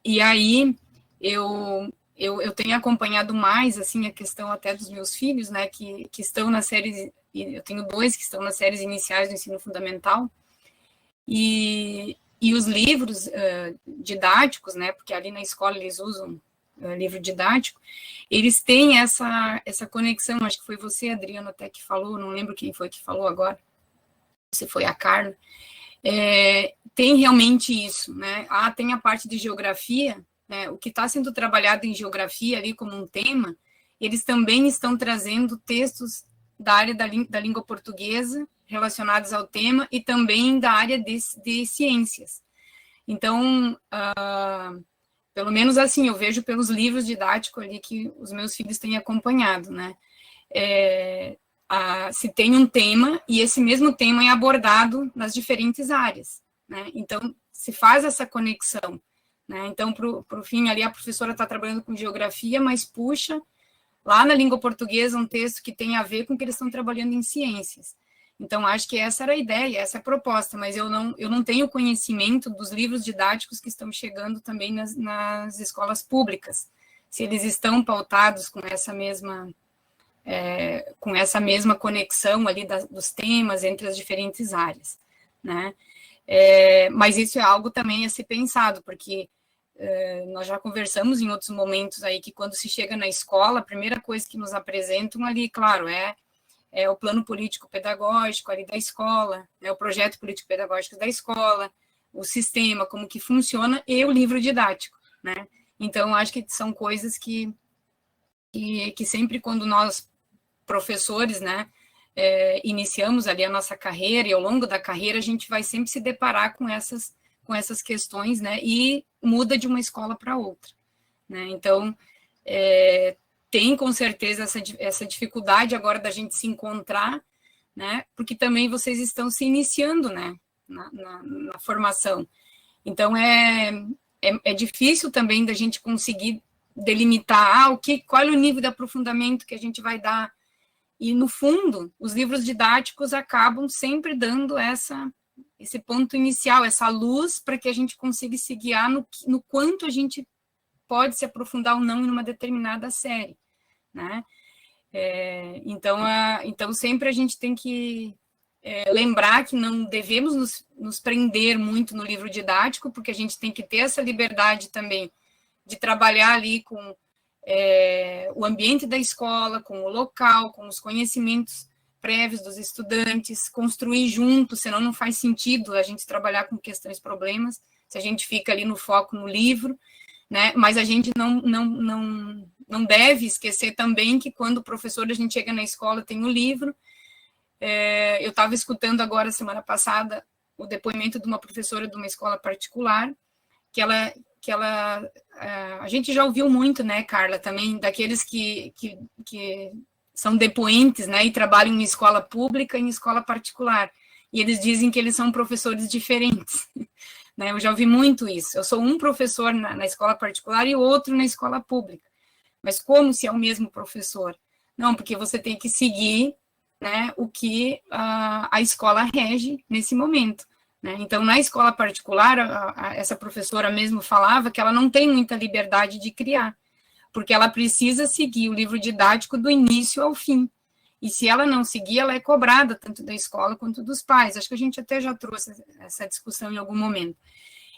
E aí, eu tenho acompanhado mais, assim, a questão até dos meus filhos, né, que estão nas séries, eu tenho 2 que estão nas séries iniciais do ensino fundamental, e os livros didáticos, né, porque ali na escola eles usam livro didático, eles têm essa conexão, acho que foi você, Adriano, até que falou, não lembro quem foi que falou agora, se foi a Carla, tem realmente isso, né, tem a parte de geografia, né, o que está sendo trabalhado em geografia ali como um tema, eles também estão trazendo textos da área da língua portuguesa relacionados ao tema e também da área de ciências. Então, pelo menos assim, eu vejo pelos livros didáticos ali que os meus filhos têm acompanhado, né? Se tem um tema e esse mesmo tema é abordado nas diferentes áreas, né? Então, se faz essa conexão, né? Então, para o fim ali, a professora está trabalhando com geografia, mas puxa lá na língua portuguesa um texto que tem a ver com o que eles estão trabalhando em ciências. Então, acho que essa era a ideia, essa é a proposta, mas eu não tenho conhecimento dos livros didáticos que estão chegando também nas escolas públicas, se eles estão pautados com essa mesma conexão ali dos temas entre as diferentes áreas, né? Mas isso é algo também a ser pensado, porque nós já conversamos em outros momentos aí que quando se chega na escola, a primeira coisa que nos apresentam ali, claro, é o plano político-pedagógico ali da escola, o projeto político-pedagógico da escola, o sistema, como que funciona, e o livro didático, né? Então, acho que são coisas que sempre quando nós, professores, né, iniciamos ali a nossa carreira, e ao longo da carreira a gente vai sempre se deparar com essas questões, né, e muda de uma escola para outra, né? Então, tem com certeza essa dificuldade agora da gente se encontrar, né, porque também vocês estão se iniciando, né, na formação. Então, é difícil também da gente conseguir delimitar qual é o nível de aprofundamento que a gente vai dar. E, no fundo, os livros didáticos acabam sempre dando esse ponto inicial, essa luz para que a gente consiga se guiar no quanto a gente pode se aprofundar ou não em uma determinada série, né? Então, sempre a gente tem que lembrar que não devemos nos prender muito no livro didático, porque a gente tem que ter essa liberdade também de trabalhar ali com o ambiente da escola, com o local, com os conhecimentos prévios dos estudantes, construir junto, senão não faz sentido a gente trabalhar com questões, problemas, se a gente fica ali no foco no livro, né? Mas a gente não deve esquecer também que quando o professor, a gente chega na escola, tem o livro. Eu estava escutando agora, semana passada, o depoimento de uma professora de uma escola particular, que a gente já ouviu muito, né, Carla, também, daqueles que são depoentes, né, e trabalham em escola pública e em escola particular, e eles dizem que eles são professores diferentes, né? Eu já ouvi muito isso. Eu sou um professor na escola particular e outro na escola pública, mas como se é o mesmo professor? Não, porque você tem que seguir, né, o que a escola rege nesse momento, né? Então, na escola particular, essa professora mesmo falava que ela não tem muita liberdade de criar, porque ela precisa seguir o livro didático do início ao fim. E se ela não seguir, ela é cobrada tanto da escola quanto dos pais. Acho que a gente até já trouxe essa discussão em algum momento.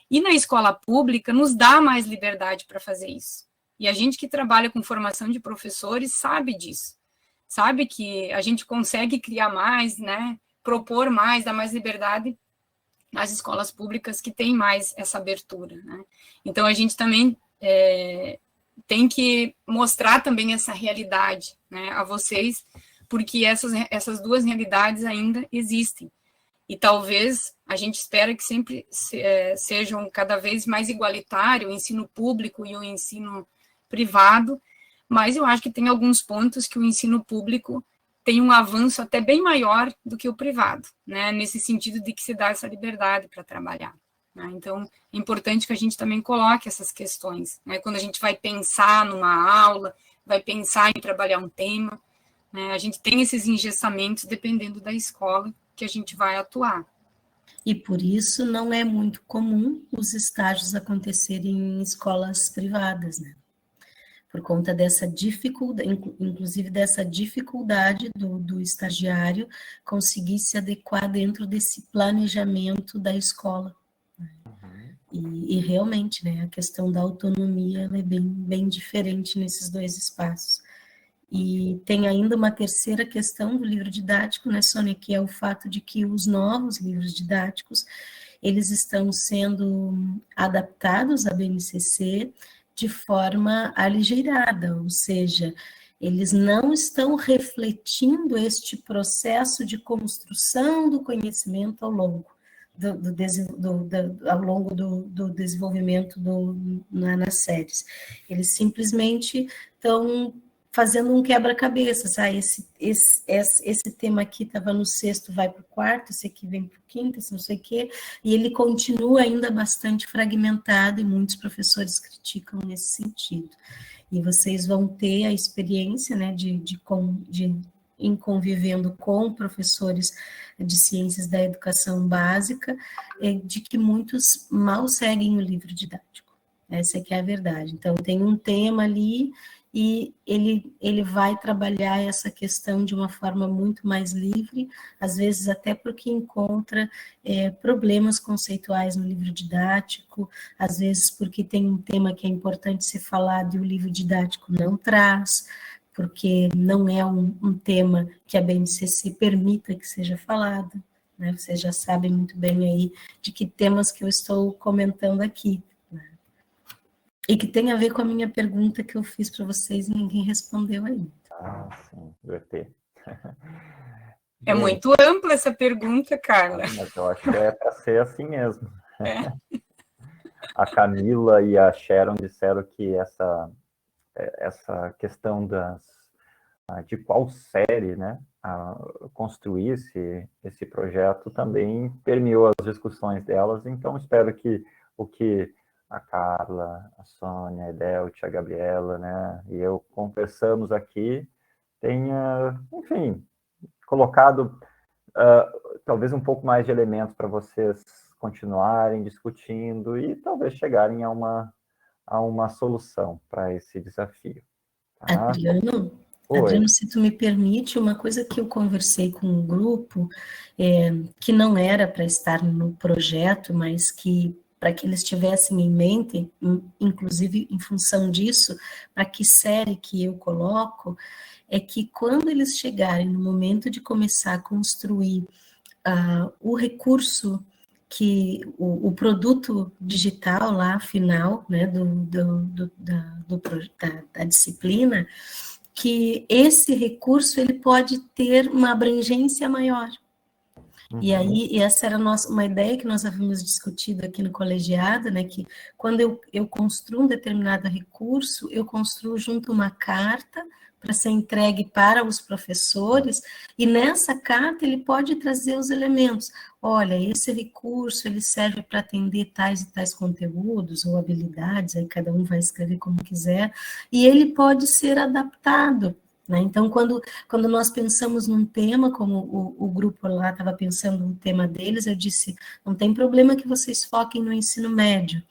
E na escola pública, nos dá mais liberdade para fazer isso. E a gente que trabalha com formação de professores sabe disso. Sabe que a gente consegue criar mais, né, propor mais, dar mais liberdade nas escolas públicas que têm mais essa abertura, né? Então, a gente também tem que mostrar também essa realidade, né, a vocês, porque essas duas realidades ainda existem. E talvez a gente espera que sempre sejam cada vez mais igualitário o ensino público e o ensino privado, mas eu acho que tem alguns pontos que o ensino público tem um avanço até bem maior do que o privado, né, nesse sentido de que se dá essa liberdade para trabalhar, né? Então, é importante que a gente também coloque essas questões, né, quando a gente vai pensar numa aula, vai pensar em trabalhar um tema, né, a gente tem esses engessamentos dependendo da escola que a gente vai atuar. E por isso não é muito comum os estágios acontecerem em escolas privadas, né? Por conta dessa dificuldade, inclusive dessa dificuldade do estagiário conseguir se adequar dentro desse planejamento da escola. E realmente, né, a questão da autonomia ela é bem diferente nesses dois espaços. E tem ainda uma terceira questão do livro didático, né, Sônia, que é o fato de que os novos livros didáticos, eles estão sendo adaptados à BNCC de forma aligeirada, ou seja, eles não estão refletindo este processo de construção do conhecimento ao longo do desenvolvimento nas séries. Eles simplesmente estão fazendo um quebra-cabeça, sabe? Esse tema aqui estava no sexto, vai para o quarto, esse aqui vem para o quinto, esse não sei o quê, e ele continua ainda bastante fragmentado, e muitos professores criticam nesse sentido. E vocês vão ter a experiência, né, de em convivendo com professores de ciências da educação básica, de que muitos mal seguem o livro didático. Essa é que é a verdade. Então, tem um tema ali e ele vai trabalhar essa questão de uma forma muito mais livre, às vezes até porque encontra problemas conceituais no livro didático, às vezes porque tem um tema que é importante ser falado e o livro didático não traz, porque não é um tema que a BNCC permita que seja falado, né? Vocês já sabem muito bem aí de que temas que eu estou comentando aqui. E que tem a ver com a minha pergunta que eu fiz para vocês e ninguém respondeu ainda. Ah, sim, do EP. É muito ampla essa pergunta, Carla. Mas eu acho que é para ser assim mesmo. É. A Camila e a Sharon disseram que essa questão de qual série, né, construir esse projeto também permeou as discussões delas, então espero que o que a Carla, a Sônia, a Edelte, a Gabriela, né, e eu conversamos aqui, tenha, enfim, colocado talvez um pouco mais de elementos para vocês continuarem discutindo e talvez chegarem a uma solução para esse desafio. Tá? Adriano, se tu me permite, uma coisa que eu conversei com um grupo, que não era para estar no projeto, mas que para que eles tivessem em mente, inclusive em função disso, para que série que eu coloco, é que quando eles chegarem no momento de começar a construir o recurso, o produto digital lá, final, né, da disciplina, que esse recurso ele pode ter uma abrangência maior. E aí, essa era uma ideia que nós havíamos discutido aqui no colegiado, né, que quando eu construo um determinado recurso, eu construo junto uma carta para ser entregue para os professores, e nessa carta ele pode trazer os elementos. Olha, esse recurso, ele serve para atender tais e tais conteúdos ou habilidades, aí cada um vai escrever como quiser, e ele pode ser adaptado. Então, quando nós pensamos num tema, como o grupo lá estava pensando no tema deles, eu disse, não tem problema que vocês foquem no ensino médio,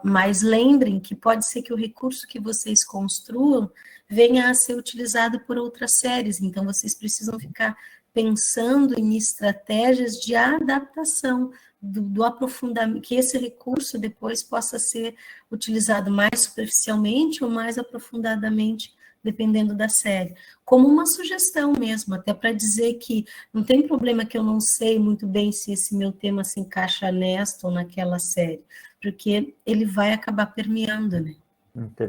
mas lembrem que pode ser que o recurso que vocês construam venha a ser utilizado por outras séries, então vocês precisam ficar pensando em estratégias de adaptação, do aprofundamento, que esse recurso depois possa ser utilizado mais superficialmente ou mais aprofundadamente, dependendo da série, como uma sugestão mesmo, até para dizer que não tem problema que eu não sei muito bem se esse meu tema se encaixa nesta ou naquela série, porque ele vai acabar permeando, né?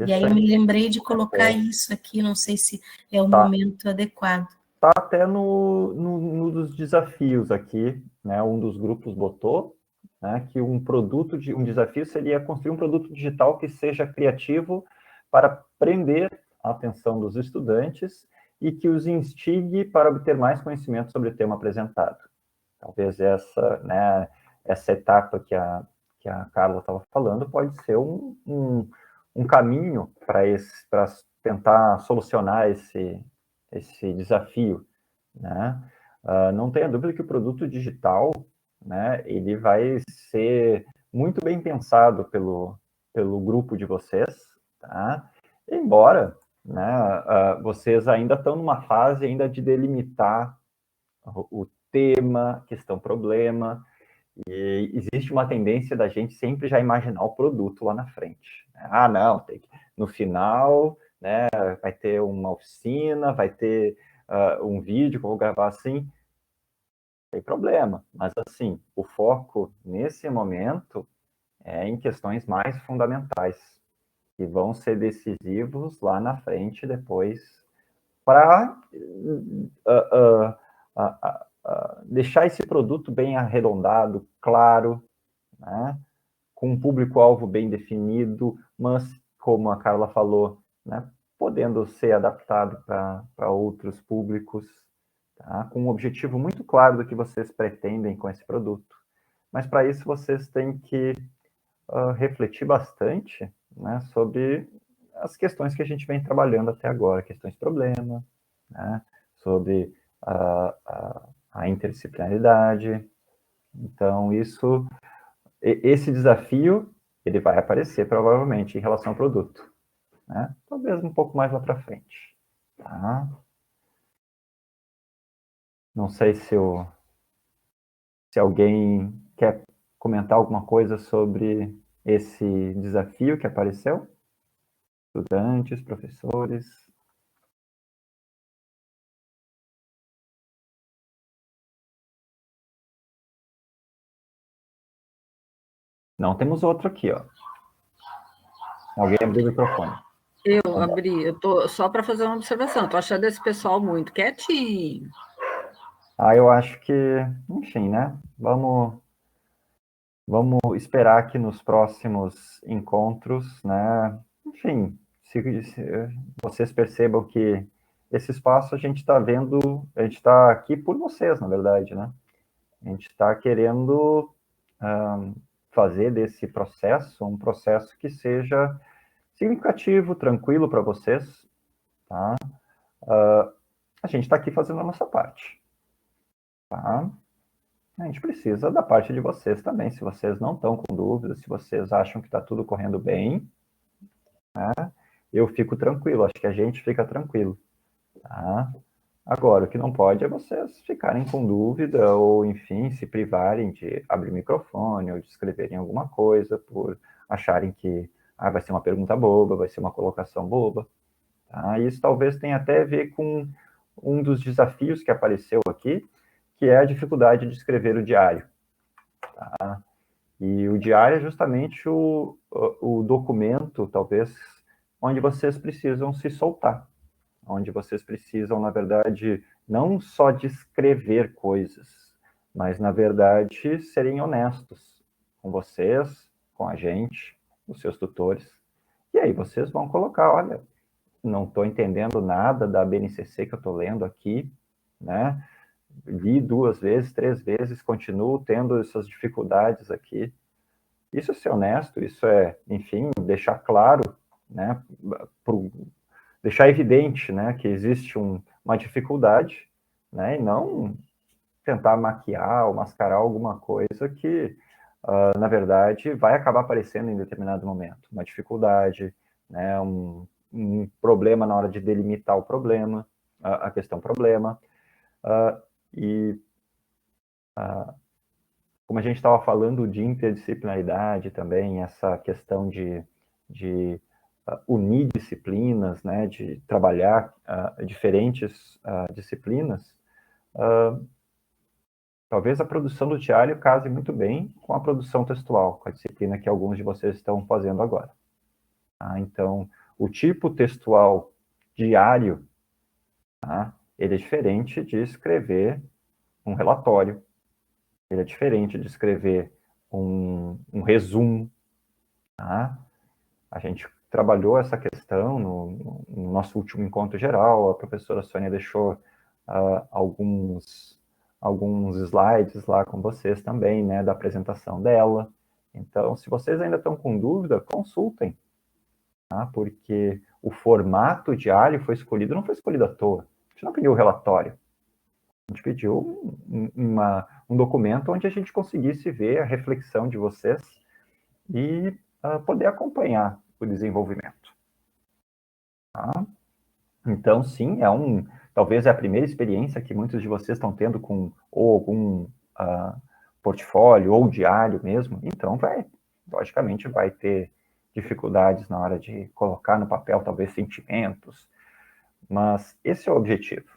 E aí eu me lembrei de colocar isso aqui, não sei se é o momento adequado. Está até no dos desafios aqui, né? Um dos grupos botou, né, que um desafio seria construir um produto digital que seja criativo para prender a atenção dos estudantes e que os instigue para obter mais conhecimento sobre o tema apresentado. Talvez essa etapa que a Carla estava falando pode ser um caminho para tentar solucionar esse desafio, né? Não tenha dúvida que o produto digital, né, ele vai ser muito bem pensado pelo grupo de vocês, tá? Embora, né, vocês ainda estão numa fase ainda de delimitar o tema, questão, problema, e existe uma tendência da gente sempre já imaginar o produto lá na frente. Não, no final, né, vai ter uma oficina, vai ter um vídeo que eu vou gravar assim, não tem problema, mas assim, o foco nesse momento é em questões mais fundamentais, que vão ser decisivos lá na frente depois, para deixar esse produto bem arredondado, claro, né, com um público-alvo bem definido, mas, como a Carla falou, né, podendo ser adaptado para outros públicos, tá, com um objetivo muito claro do que vocês pretendem com esse produto. Mas, para isso, vocês têm que refletir bastante, né, sobre as questões que a gente vem trabalhando até agora, questões de problema, né, sobre a interdisciplinaridade. Então, esse desafio, ele vai aparecer provavelmente em relação ao produto, né? Talvez um pouco mais lá para frente, tá? Não sei se alguém quer comentar alguma coisa sobre esse desafio que apareceu. Estudantes, professores. Não, temos outro aqui, ó. Alguém abriu o microfone. Eu abri, eu tô só para fazer uma observação. Estou achando esse pessoal muito quietinho. Eu acho que, enfim, né? Vamos esperar que nos próximos encontros, né? Enfim, se vocês percebam que esse espaço a gente está vendo, a gente está aqui por vocês, na verdade, né? A gente está querendo fazer desse processo um processo que seja significativo, tranquilo para vocês, tá? A gente está aqui fazendo a nossa parte, tá? A gente precisa da parte de vocês também, se vocês não estão com dúvidas, se vocês acham que está tudo correndo bem, né? Eu fico tranquilo, acho que a gente fica tranquilo, tá? Agora, o que não pode é vocês ficarem com dúvida ou, enfim, se privarem de abrir o microfone ou de escreverem alguma coisa por acharem que vai ser uma pergunta boba, vai ser uma colocação boba. Tá? Isso talvez tenha até a ver com um dos desafios que apareceu aqui, que é a dificuldade de escrever o diário. Tá? E o diário é justamente o documento, talvez, onde vocês precisam se soltar, onde vocês precisam, na verdade, não só descrever coisas, mas, na verdade, serem honestos com vocês, com a gente, os seus tutores. E aí vocês vão colocar, olha, não estou entendendo nada da BNCC que eu estou lendo aqui, né? Li 2 vezes, 3 vezes, continuo tendo essas dificuldades aqui. Isso é ser honesto, isso é, enfim, deixar claro, né? Deixar evidente, né, que existe uma dificuldade, né, e não tentar maquiar ou mascarar alguma coisa que, na verdade, vai acabar aparecendo em determinado momento. Uma dificuldade, né, um problema na hora de delimitar o problema, a questão problema. Como a gente estava falando de interdisciplinaridade também, essa questão de unir disciplinas, né, de trabalhar diferentes disciplinas, talvez a produção do diário case muito bem com a produção textual, com a disciplina que alguns de vocês estão fazendo agora. Então, o tipo textual diário, ele é diferente de escrever um relatório, ele é diferente de escrever um resumo. A gente trabalhou essa questão no nosso último encontro geral, a professora Sônia deixou alguns slides lá com vocês também, né, da apresentação dela. Então, se vocês ainda estão com dúvida, consultem, porque o formato diário foi escolhido, não foi escolhido à toa. A gente não pediu o relatório, a gente pediu um documento onde a gente conseguisse ver a reflexão de vocês e poder acompanhar o desenvolvimento. Então, sim, talvez é a primeira experiência que muitos de vocês estão tendo com ou algum portfólio ou diário mesmo, então logicamente vai ter dificuldades na hora de colocar no papel talvez sentimentos, mas esse é o objetivo.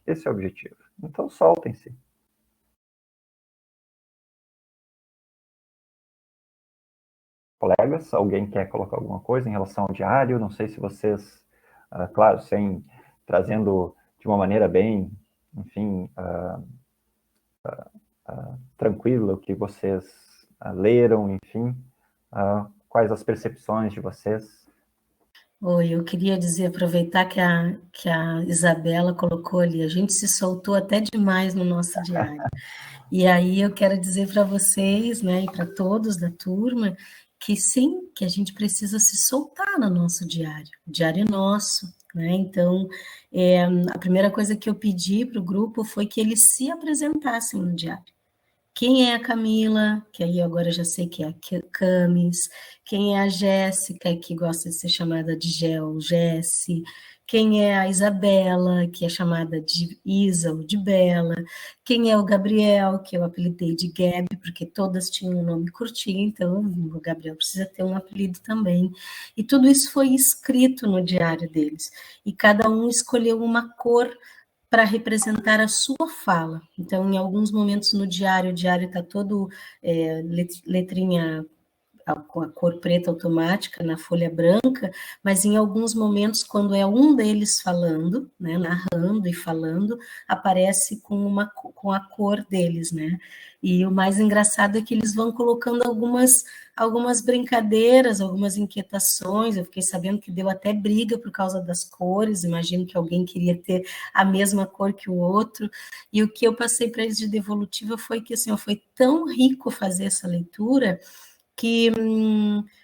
Esse é o objetivo. Então, soltem-se. Colegas, alguém quer colocar alguma coisa em relação ao diário? Não sei se vocês, claro, trazendo de uma maneira bem, enfim, tranquila o que vocês leram, enfim, quais as percepções de vocês? Oi, eu queria dizer, aproveitar que a Isabela colocou ali, a gente se soltou até demais no nosso diário. E aí eu quero dizer para vocês, né, e para todos da turma, que sim, que a gente precisa se soltar no nosso diário. O diário é nosso, né? Então, a primeira coisa que eu pedi para o grupo foi que eles se apresentassem no diário. Quem é a Camila, que aí agora eu já sei que é a Camis, quem é a Jéssica, que gosta de ser chamada de Jessi, quem é a Isabela, que é chamada de Isa ou de Bela, quem é o Gabriel, que eu apelidei de Gabi, porque todas tinham um nome curtinho, então o Gabriel precisa ter um apelido também. E tudo isso foi escrito no diário deles, e cada um escolheu uma cor para representar a sua fala. Então, em alguns momentos no diário, o diário está todo letrinha com a cor preta automática na folha branca, mas em alguns momentos, quando é um deles falando, né, narrando e falando, aparece com a cor deles, né? E o mais engraçado é que eles vão colocando algumas brincadeiras, algumas inquietações. Eu fiquei sabendo que deu até briga por causa das cores, imagino que alguém queria ter a mesma cor que o outro, e o que eu passei para eles de devolutiva foi que, assim, foi tão rico fazer essa leitura, que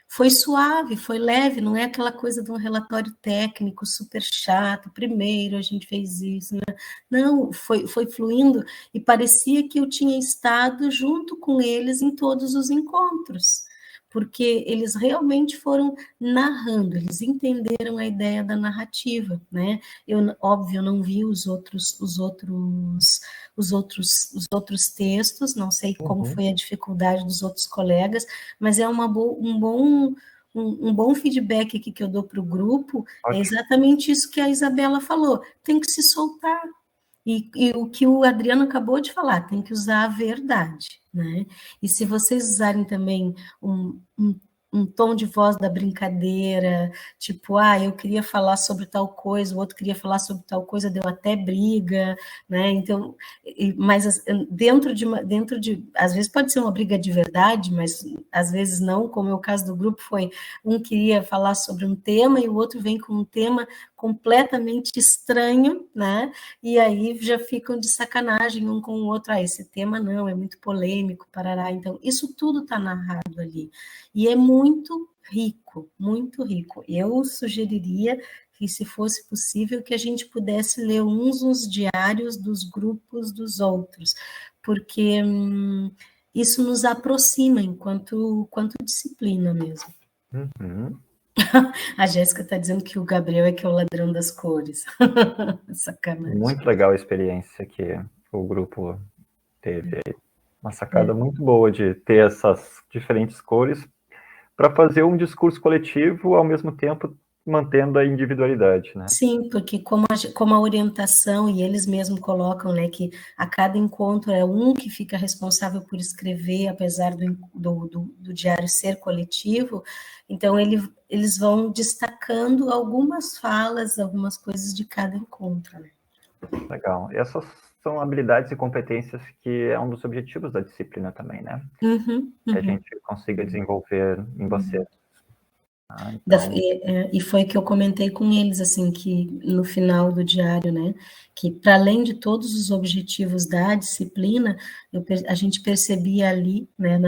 foi suave, foi leve, não é aquela coisa de um relatório técnico super chato, primeiro a gente fez isso, né? Não, foi fluindo, e parecia que eu tinha estado junto com eles em todos os encontros, porque eles realmente foram narrando, eles entenderam a ideia da narrativa, né? Eu, óbvio, não vi os outros textos, não sei como foi a dificuldade dos outros colegas, mas é um bom feedback aqui que eu dou para o grupo. É exatamente isso que a Isabela falou, tem que se soltar. E o que o Adriano acabou de falar, tem que usar a verdade, né? E se vocês usarem também um tom de voz da brincadeira, tipo, eu queria falar sobre tal coisa, o outro queria falar sobre tal coisa, deu até briga, né? Então, mas dentro de, às vezes pode ser uma briga de verdade, mas às vezes não, como é o caso do grupo, foi um queria falar sobre um tema e o outro vem com um tema completamente estranho, né? E aí já ficam de sacanagem um com o outro, esse tema não, é muito polêmico, parará. Então, isso tudo está narrado ali. E é muito rico, muito rico. Eu sugeriria que, se fosse possível, que a gente pudesse ler uns os diários dos grupos dos outros, porque isso nos aproxima enquanto disciplina mesmo. Uhum. A Jéssica está dizendo que o Gabriel é que é o ladrão das cores. Sacanagem. Muito legal a experiência que o grupo teve. Uma sacada muito boa de ter essas diferentes cores para fazer um discurso coletivo, ao mesmo tempo mantendo a individualidade, né? Sim, porque como a orientação, e eles mesmos colocam, né, que a cada encontro é um que fica responsável por escrever, apesar do diário ser coletivo, então eles vão destacando algumas falas, algumas coisas de cada encontro, né? Legal. Essas são habilidades e competências que é um dos objetivos da disciplina também, né? Que a gente consiga desenvolver em você. Então... E foi que eu comentei com eles, assim, que no final do diário, né, que para além de todos os objetivos da disciplina, a gente percebia ali, né,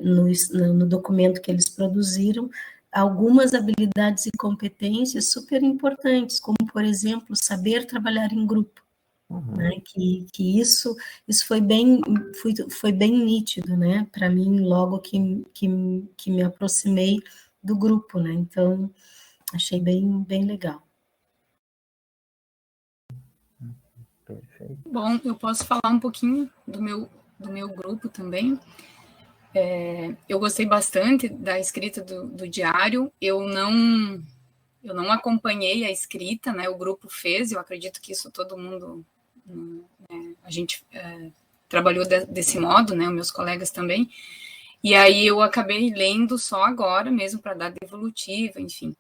no documento que eles produziram, algumas habilidades e competências super importantes, como, por exemplo, saber trabalhar em grupo. Né, que isso foi bem nítido, né, para mim, logo que me aproximei do grupo, né, então achei bem legal. Perfeito. Bom, eu posso falar um pouquinho do meu grupo também. Eu gostei bastante da escrita do diário. Eu não acompanhei a escrita, né, o grupo fez, eu acredito que isso todo mundo... a gente trabalhou desse modo, né, os meus colegas também, e aí eu acabei lendo só agora mesmo para dar devolutiva, enfim.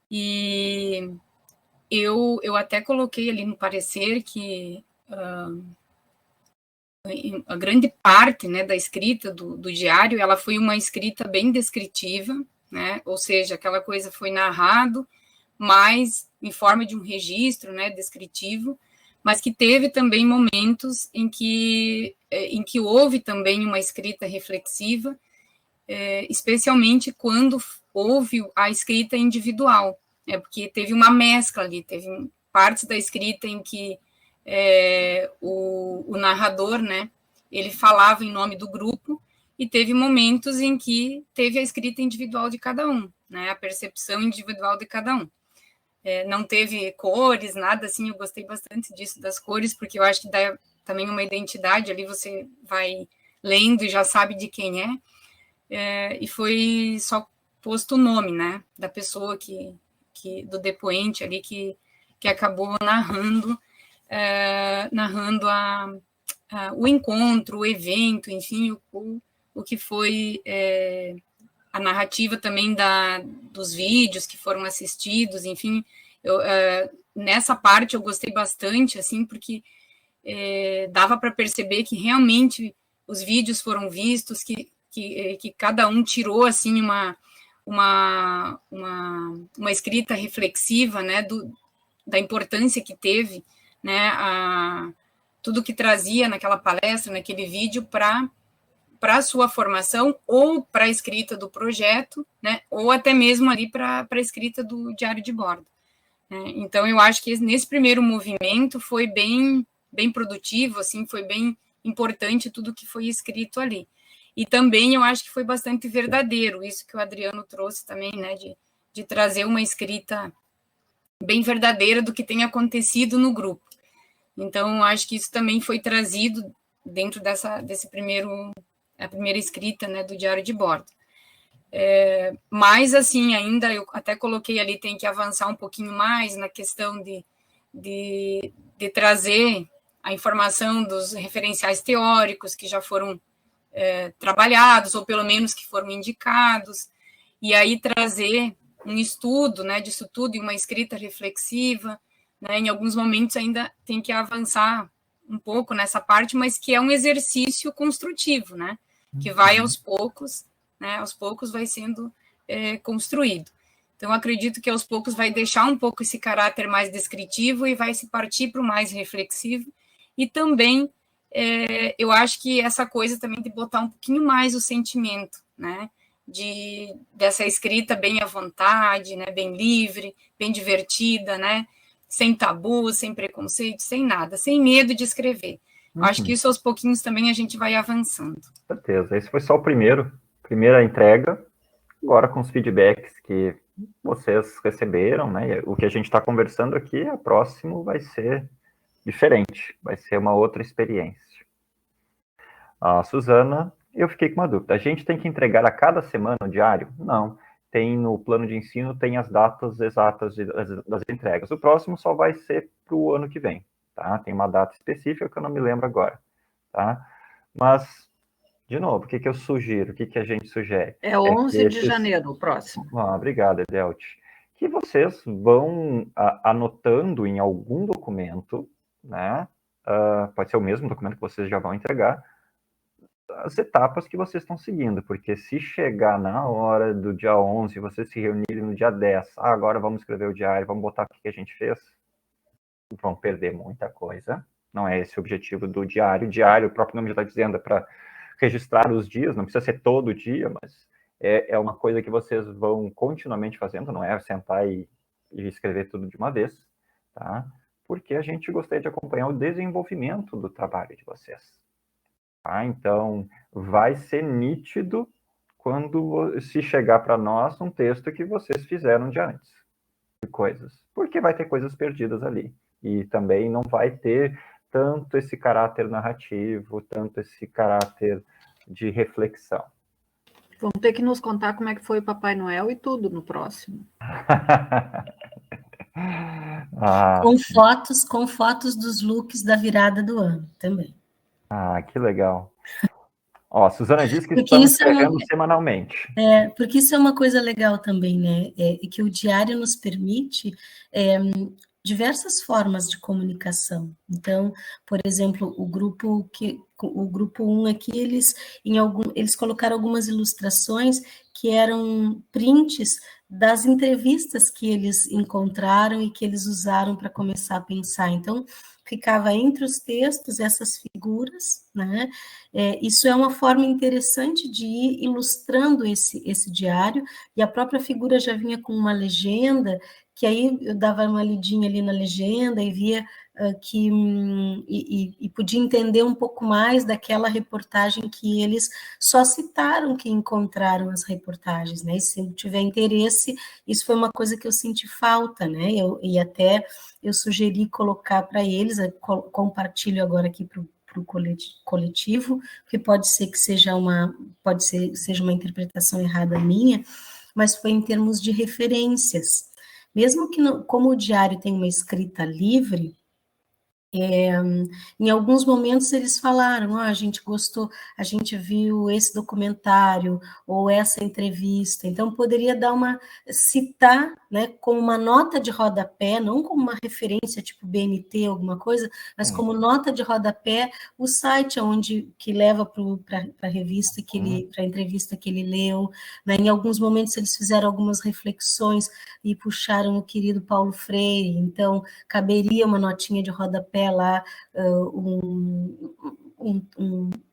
E eu até coloquei ali no parecer que a grande parte, né, da escrita do diário, ela foi uma escrita bem descritiva, né, ou seja, aquela coisa foi narrado, mas em forma de um registro, né, descritivo, mas que teve também momentos em que houve também uma escrita reflexiva, especialmente quando houve a escrita individual. porque teve uma mescla ali, teve partes da escrita em que o narrador, né, ele falava em nome do grupo, e teve momentos em que teve a escrita individual de cada um, né, a percepção individual de cada um. Não teve cores, nada assim, eu gostei bastante disso, das cores, porque eu acho que dá também uma identidade, ali você vai lendo e já sabe de quem é, e foi só posto o nome, né, da pessoa do depoente ali, que acabou narrando o encontro, o evento, enfim, o que foi a narrativa também dos vídeos que foram assistidos, enfim, nessa parte eu gostei bastante, assim, porque dava para perceber que realmente os vídeos foram vistos, que cada um tirou, assim, uma escrita reflexiva, né, da importância que teve, né, tudo que trazia naquela palestra, naquele vídeo, para a sua formação, ou para a escrita do projeto, né, ou até mesmo ali para a escrita do diário de bordo. Né? Então, eu acho que nesse primeiro movimento foi bem produtivo, assim, foi bem importante tudo que foi escrito ali. E também eu acho que foi bastante verdadeiro, isso que o Adriano trouxe também, né, de trazer uma escrita bem verdadeira do que tem acontecido no grupo. Então, acho que isso também foi trazido dentro a primeira escrita, né, do diário de bordo. Mas, assim, ainda eu até coloquei ali, tem que avançar um pouquinho mais na questão de trazer a informação dos referenciais teóricos que já foram trabalhados, ou pelo menos que foram indicados, e aí trazer um estudo, né, disso tudo e uma escrita reflexiva, né, em alguns momentos ainda tem que avançar um pouco nessa parte, mas que é um exercício construtivo, né, que vai aos poucos, né, aos poucos vai sendo construído. Então, acredito que aos poucos vai deixar um pouco esse caráter mais descritivo e vai se partir para o mais reflexivo, e também eu acho que essa coisa também de botar um pouquinho mais o sentimento, né, dessa escrita bem à vontade, né, bem livre, bem divertida, né, sem tabu, sem preconceito, sem nada, sem medo de escrever. Acho que isso aos pouquinhos também a gente vai avançando. Com certeza. Esse foi só primeira entrega, agora com os feedbacks que vocês receberam, né? O que a gente está conversando aqui, a próximo vai ser diferente, vai ser uma outra experiência. Suzana, eu fiquei com uma dúvida. A gente tem que entregar a cada semana o diário? Não. Tem no plano de ensino, tem as datas exatas das entregas. O próximo só vai ser para o ano que vem, tá? Tem uma data específica que eu não me lembro agora, tá? Mas, de novo, o que eu sugiro? O que a gente sugere? É 11 de janeiro, o próximo. Obrigado, Edelt. Que vocês vão anotando em algum documento, né? Pode ser o mesmo documento que vocês já vão entregar, as etapas que vocês estão seguindo, porque se chegar na hora do dia 11, vocês se reunirem no dia 10, agora vamos escrever o diário, vamos botar o que a gente fez, vão perder muita coisa. Não é esse o objetivo do diário. O diário, o próprio nome já está dizendo, é para registrar os dias, não precisa ser todo dia, mas é uma coisa que vocês vão continuamente fazendo, não é sentar e escrever tudo de uma vez, tá? Porque a gente gostaria de acompanhar o desenvolvimento do trabalho de vocês. Tá? Então, vai ser nítido quando se chegar para nós um texto que vocês fizeram de antes, de coisas, porque vai ter coisas perdidas ali, e também não vai ter tanto esse caráter narrativo, tanto esse caráter de reflexão. Vão ter que nos contar como é que foi o Papai Noel e tudo no próximo. Com fotos dos looks da virada do ano também. Que legal. Suzana disse que estamos escrevendo semanalmente. Porque isso é uma coisa legal também, né? Que o diário nos permite diversas formas de comunicação. Então, por exemplo, o grupo 1 aqui, eles colocaram algumas ilustrações que eram prints das entrevistas que eles encontraram e que eles usaram para começar a pensar. Então, ficava entre os textos essas figuras, né? Isso é uma forma interessante de ir ilustrando esse diário, e a própria figura já vinha com uma legenda que aí eu dava uma lidinha ali na legenda e via e podia entender um pouco mais daquela reportagem que eles só citaram que encontraram as reportagens, né? E se tiver interesse, isso foi uma coisa que eu senti falta, né? E até eu sugeri colocar para eles, compartilho agora aqui para o coletivo, que pode ser que seja seja uma interpretação errada minha, mas foi em termos de referências. Mesmo que, como o diário tem uma escrita livre, em alguns momentos eles falaram, a gente gostou, a gente viu esse documentário ou essa entrevista, então poderia citar, né, como uma nota de rodapé, não como uma referência tipo BNT, alguma coisa, mas como nota de rodapé, o site que leva para a revista para a entrevista que ele leu, né? Em alguns momentos eles fizeram algumas reflexões e puxaram o querido Paulo Freire, então caberia uma notinha de rodapé lá,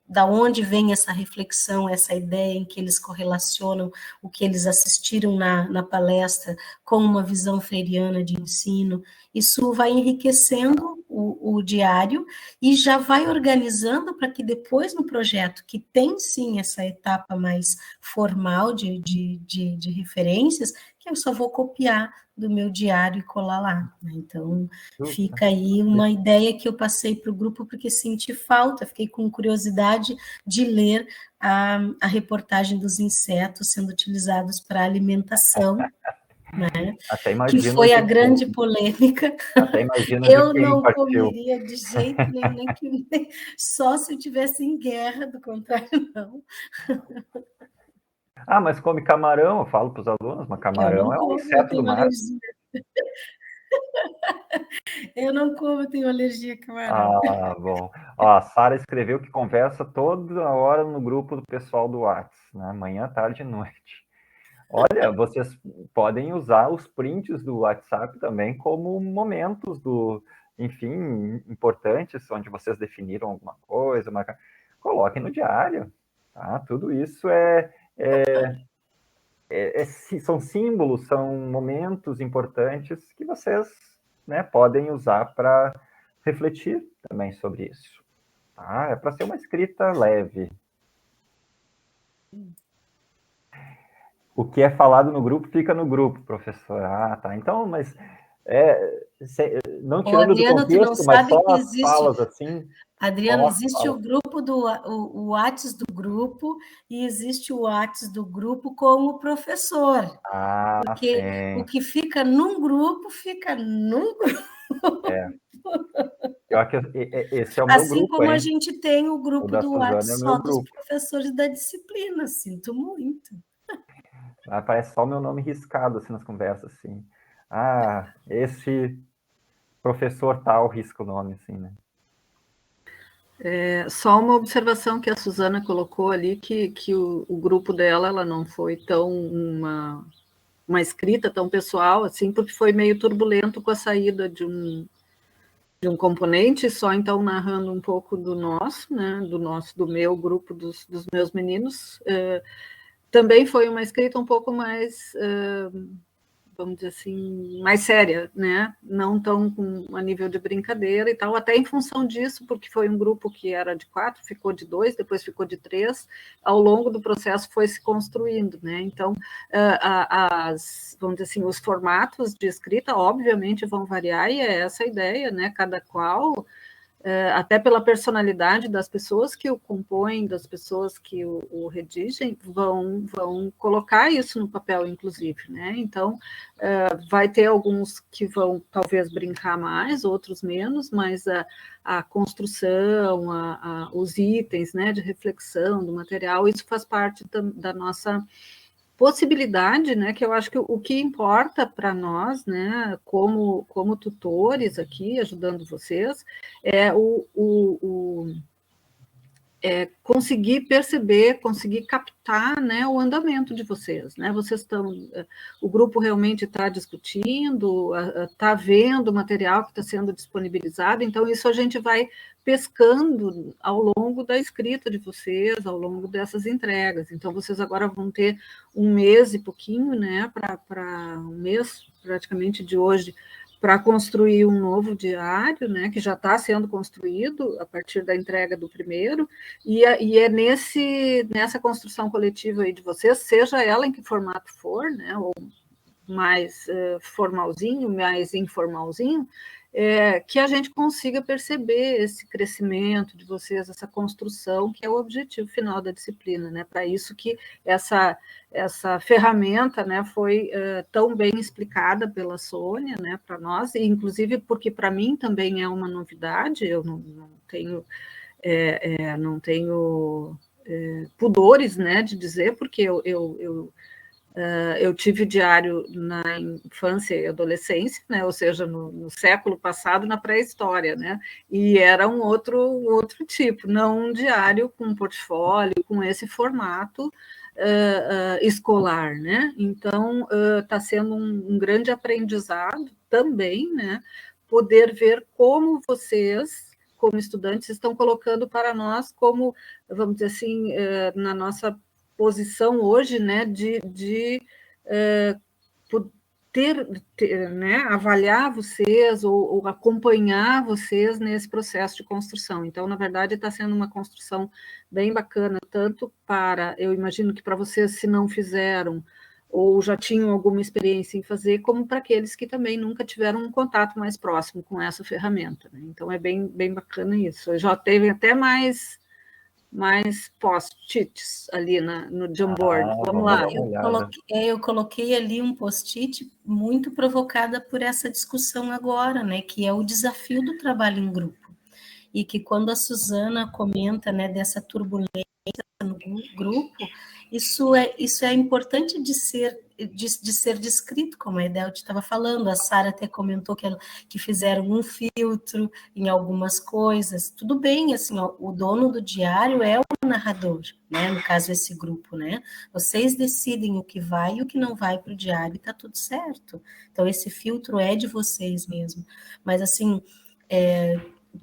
da onde vem essa reflexão, essa ideia em que eles correlacionam o que eles assistiram na palestra com uma visão freiriana de ensino. Isso vai enriquecendo o diário e já vai organizando para que depois no projeto, que tem sim essa etapa mais formal de referências, que eu só vou copiar do meu diário e colar lá, né? Então, fica aí uma ideia que eu passei para o grupo, porque senti falta, fiquei com curiosidade de ler a reportagem dos insetos sendo utilizados para alimentação, né? Até imagino que foi a grande polêmica. Até imagino eu de quem não partiu. comeria de jeito nenhum, só se eu estivesse em guerra, do contrário, não. Mas come camarão, eu falo para os alunos, mas camarão é um inseto do mar. Alergia. Eu não como, eu tenho alergia a camarão. Bom. A Sara escreveu que conversa toda hora no grupo do pessoal do WhatsApp, né? Manhã, tarde e noite. Olha, vocês podem usar os prints do WhatsApp também como momentos enfim, importantes, onde vocês definiram alguma coisa, coloquem no diário, tá? Tudo isso são símbolos, são momentos importantes que vocês, né, podem usar para refletir também sobre isso. Tá? É para ser uma escrita leve. O que é falado no grupo fica no grupo, professor. Tá. Então, mas não tirando Adriano, do contexto, mas só as falas assim. Adriano, existe o grupo o WhatsApp do grupo e existe o WhatsApp do grupo como professor. Porque sim. O que fica num grupo, fica num grupo. Eu acho que esse é o meu assim grupo, como hein? A gente tem o grupo do WhatsApp é só dos professores da disciplina, sinto muito. Parece só o meu nome riscado assim, nas conversas, assim. Esse professor tal risca o nome, assim, né? Só uma observação que a Suzana colocou ali, que o grupo dela, ela não foi tão uma escrita tão pessoal, assim, porque foi meio turbulento com a saída de um componente, só então narrando um pouco do nosso, né, do meu grupo, dos meus meninos. Também foi uma escrita um pouco mais, vamos dizer assim, mais séria, né? Não tão a nível de brincadeira e tal, até em função disso, porque foi um grupo que era de 4, ficou de 2, depois ficou de 3, ao longo do processo foi se construindo, né? Então, vamos dizer assim, os formatos de escrita, obviamente, vão variar, e é essa a ideia, né? Cada qual, até pela personalidade das pessoas que o compõem, das pessoas que o redigem, vão colocar isso no papel, inclusive, né? Então, vai ter alguns que vão, talvez, brincar mais, outros menos, mas a construção, os itens, né, de reflexão do material, isso faz parte da nossa possibilidade, né, que eu acho que o que importa para nós, né, como tutores aqui, ajudando vocês, é conseguir perceber, conseguir captar, né, o andamento de vocês, né? Vocês estão, o grupo realmente está discutindo, está vendo o material que está sendo disponibilizado, então isso a gente vai pescando ao longo da escrita de vocês, ao longo dessas entregas. Então vocês agora vão ter um mês e pouquinho, né, para um mês praticamente de hoje, para construir um novo diário, né, que já está sendo construído a partir da entrega do primeiro, e é nessa construção coletiva aí de vocês, seja ela em que formato for, né, ou mais formalzinho, mais informalzinho, que a gente consiga perceber esse crescimento de vocês, essa construção, que é o objetivo final da disciplina, né? Para isso que essa ferramenta, né, foi tão bem explicada pela Sônia, né, para nós, e inclusive porque para mim também é uma novidade, eu não tenho pudores, né, de dizer, porque eu tive diário na infância e adolescência, né, ou seja, no século passado, na pré-história, né, e era um outro tipo, não um diário com portfólio, com esse formato escolar, né, então está sendo um grande aprendizado também, né, poder ver como vocês, como estudantes, estão colocando para nós como, vamos dizer assim, na nossa posição hoje, né, de né, avaliar vocês ou acompanhar vocês nesse processo de construção. Então, na verdade, está sendo uma construção bem bacana, tanto para, eu imagino que para vocês, se não fizeram, ou já tinham alguma experiência em fazer, como para aqueles que também nunca tiveram um contato mais próximo com essa ferramenta, né? Então, é bem bacana isso. Já teve até mais post-its ali no Jamboard. Vamos lá. Eu coloquei ali um post-it muito provocada por essa discussão agora, né, que é o desafio do trabalho em grupo. E que quando a Suzana comenta, né, dessa turbulência no grupo, isso é importante de ser descrito, como a Edelti estava falando, a Sara até comentou que fizeram um filtro em algumas coisas, tudo bem, assim, ó, o dono do diário é o narrador, né, no caso esse grupo, né, vocês decidem o que vai e o que não vai para o diário e está tudo certo, então esse filtro é de vocês mesmo, mas assim,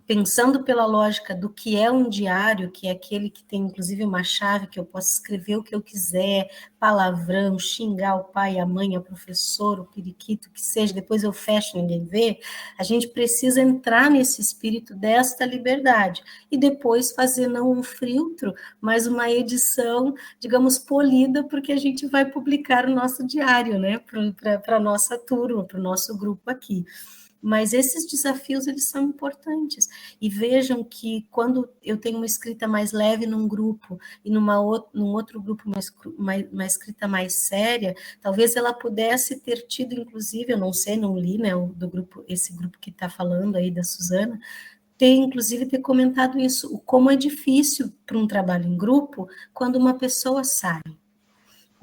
pensando pela lógica do que é um diário, que é aquele que tem inclusive uma chave que eu posso escrever o que eu quiser, palavrão, xingar o pai, a mãe, a professora, o periquito, que seja, depois eu fecho, ninguém vê, a gente precisa entrar nesse espírito desta liberdade e depois fazer não um filtro, mas uma edição, digamos, polida, porque a gente vai publicar o nosso diário, né, para a nossa turma, para o nosso grupo aqui. Mas esses desafios, eles são importantes. E vejam que quando eu tenho uma escrita mais leve num grupo e num outro grupo uma escrita mais séria, talvez ela pudesse ter tido, inclusive, eu não sei, não li, né, esse grupo que está falando aí da Suzana, inclusive ter comentado isso, como é difícil para um trabalho em grupo quando uma pessoa sai.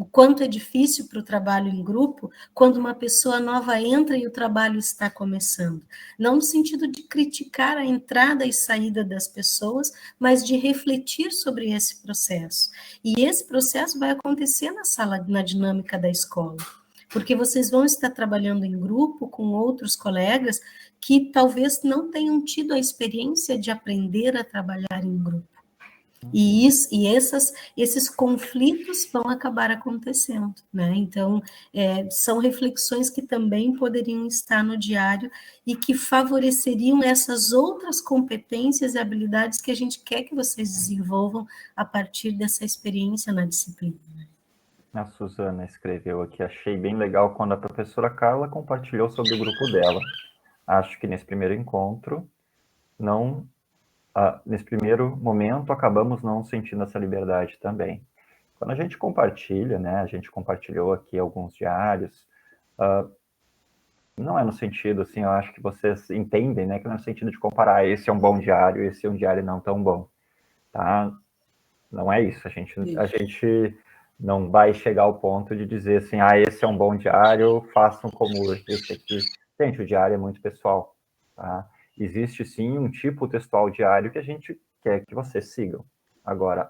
O quanto é difícil para o trabalho em grupo quando uma pessoa nova entra e o trabalho está começando. Não no sentido de criticar a entrada e saída das pessoas, mas de refletir sobre esse processo. E esse processo vai acontecer na sala, na dinâmica da escola, porque vocês vão estar trabalhando em grupo com outros colegas que talvez não tenham tido a experiência de aprender a trabalhar em grupo. E esses conflitos vão acabar acontecendo, né? Então, são reflexões que também poderiam estar no diário e que favoreceriam essas outras competências e habilidades que a gente quer que vocês desenvolvam a partir dessa experiência na disciplina. A Suzana escreveu aqui, achei bem legal quando a professora Carla compartilhou sobre o grupo dela. Acho que nesse primeiro encontro, nesse primeiro momento, acabamos não sentindo essa liberdade também. Quando a gente compartilha, né, a gente compartilhou aqui alguns diários, não é no sentido, assim, eu acho que vocês entendem, né, que não é no sentido de comparar, esse é um bom diário, esse é um diário não tão bom, tá? Não é isso, a gente não vai chegar ao ponto de dizer assim, esse é um bom diário, façam como esse aqui. Gente, o diário é muito pessoal, tá? Existe sim um tipo textual diário que a gente quer que vocês sigam. Agora,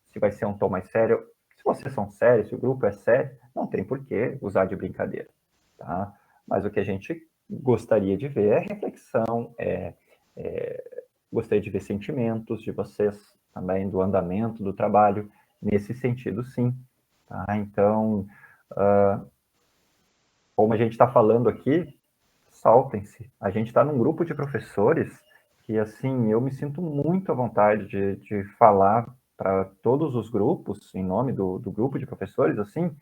se vai ser um tom mais sério, se vocês são sérios, se o grupo é sério, não tem por que usar de brincadeira, tá? Mas o que a gente gostaria de ver é reflexão, gostaria de ver sentimentos de vocês também, do andamento do trabalho, nesse sentido, sim. Tá? Então, como a gente está falando aqui, soltem-se. A gente está num grupo de professores que, assim, eu me sinto muito à vontade de falar para todos os grupos, em nome do grupo de professores, assim,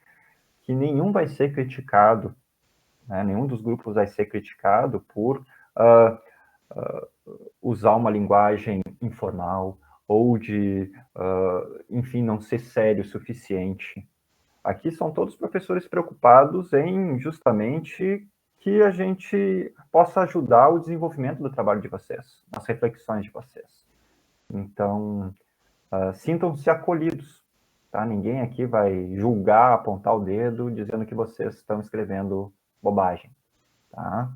que nenhum vai ser criticado, né? Nenhum dos grupos vai ser criticado por usar uma linguagem informal ou de, enfim, não ser sério o suficiente. Aqui são todos professores preocupados em justamente que a gente possa ajudar o desenvolvimento do trabalho de vocês, nas reflexões de vocês. Então, sintam-se acolhidos, tá? Ninguém aqui vai julgar, apontar o dedo, dizendo que vocês estão escrevendo bobagem, tá?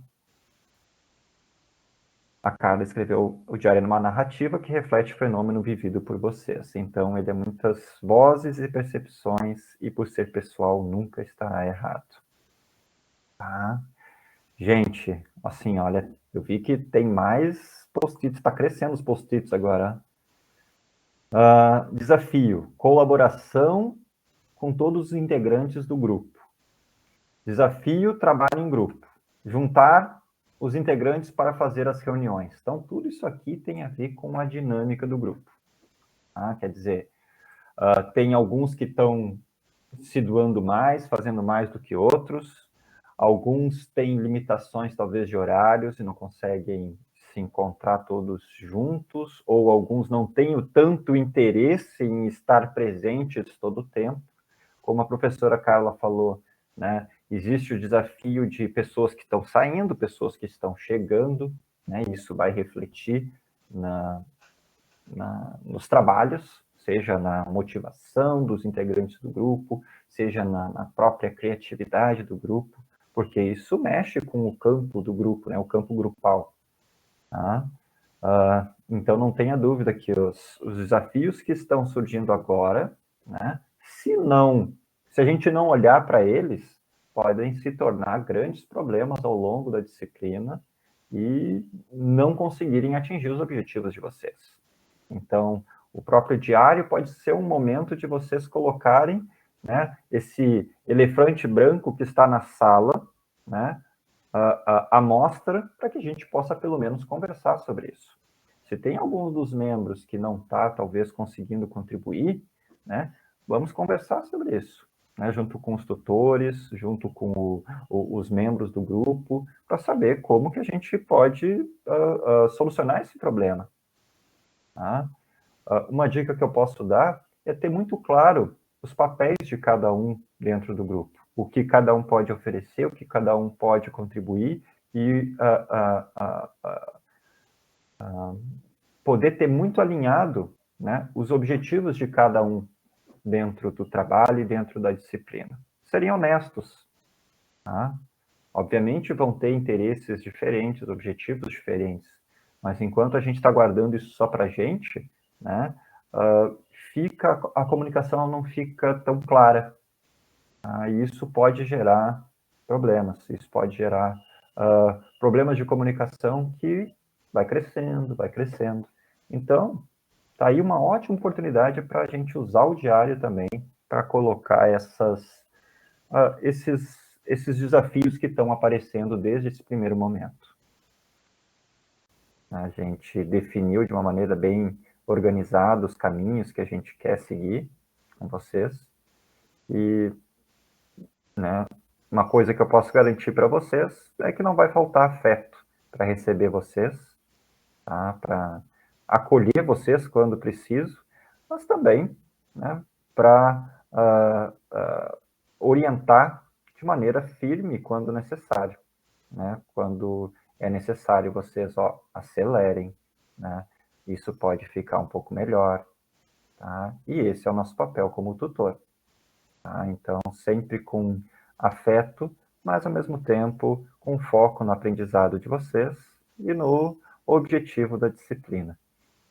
A Carla escreveu o diário numa narrativa que reflete o fenômeno vivido por vocês. Então, ele é muitas vozes e percepções, e por ser pessoal, nunca estará errado. Tá? Gente, assim, olha, eu vi que tem mais post-its, está crescendo os post-its agora. Desafio, colaboração com todos os integrantes do grupo. Desafio, trabalho em grupo. Juntar os integrantes para fazer as reuniões. Então, tudo isso aqui tem a ver com a dinâmica do grupo. Tá? Quer dizer, tem alguns que estão se doando mais, fazendo mais do que outros. Alguns têm limitações, talvez, de horários e não conseguem se encontrar todos juntos, ou alguns não têm tanto interesse em estar presentes todo o tempo. Como a professora Carla falou, né? Existe o desafio de pessoas que estão saindo, pessoas que estão chegando, né? Isso vai refletir nos trabalhos, seja na motivação dos integrantes do grupo, seja na própria criatividade do grupo, porque isso mexe com o campo do grupo, né? O campo grupal. Tá? Então, não tenha dúvida que os desafios que estão surgindo agora, né? Se a gente não olhar para eles, podem se tornar grandes problemas ao longo da disciplina e não conseguirem atingir os objetivos de vocês. Então, o próprio diário pode ser um momento de vocês colocarem, né, esse elefante branco que está na sala, né, à mostra, para que a gente possa, pelo menos, conversar sobre isso. Se tem algum dos membros que não está, talvez, conseguindo contribuir, né, vamos conversar sobre isso, né, junto com os tutores, junto com os membros do grupo, para saber como que a gente pode solucionar esse problema. Tá? Uma dica que eu posso dar é ter muito claro os papéis de cada um dentro do grupo, o que cada um pode oferecer, o que cada um pode contribuir e poder ter muito alinhado, né, os objetivos de cada um dentro do trabalho e dentro da disciplina. Serem honestos. Tá? Obviamente vão ter interesses diferentes, objetivos diferentes, mas enquanto a gente está guardando isso só para a gente, né, a comunicação não fica tão clara. E isso pode gerar problemas, isso pode gerar problemas de comunicação que vai crescendo, vai crescendo. Então, está aí uma ótima oportunidade para a gente usar o diário também para colocar esses desafios que estão aparecendo desde esse primeiro momento. A gente definiu de uma maneira bem organizada os caminhos que a gente quer seguir com vocês. E, né, uma coisa que eu posso garantir para vocês é que não vai faltar afeto para receber vocês, tá? Para acolher vocês quando preciso, mas também, né, para orientar de maneira firme quando necessário, né? Quando é necessário vocês acelerem, né? Isso pode ficar um pouco melhor, tá? E esse é o nosso papel como tutor, tá? Então, sempre com afeto, mas ao mesmo tempo com foco no aprendizado de vocês e no objetivo da disciplina.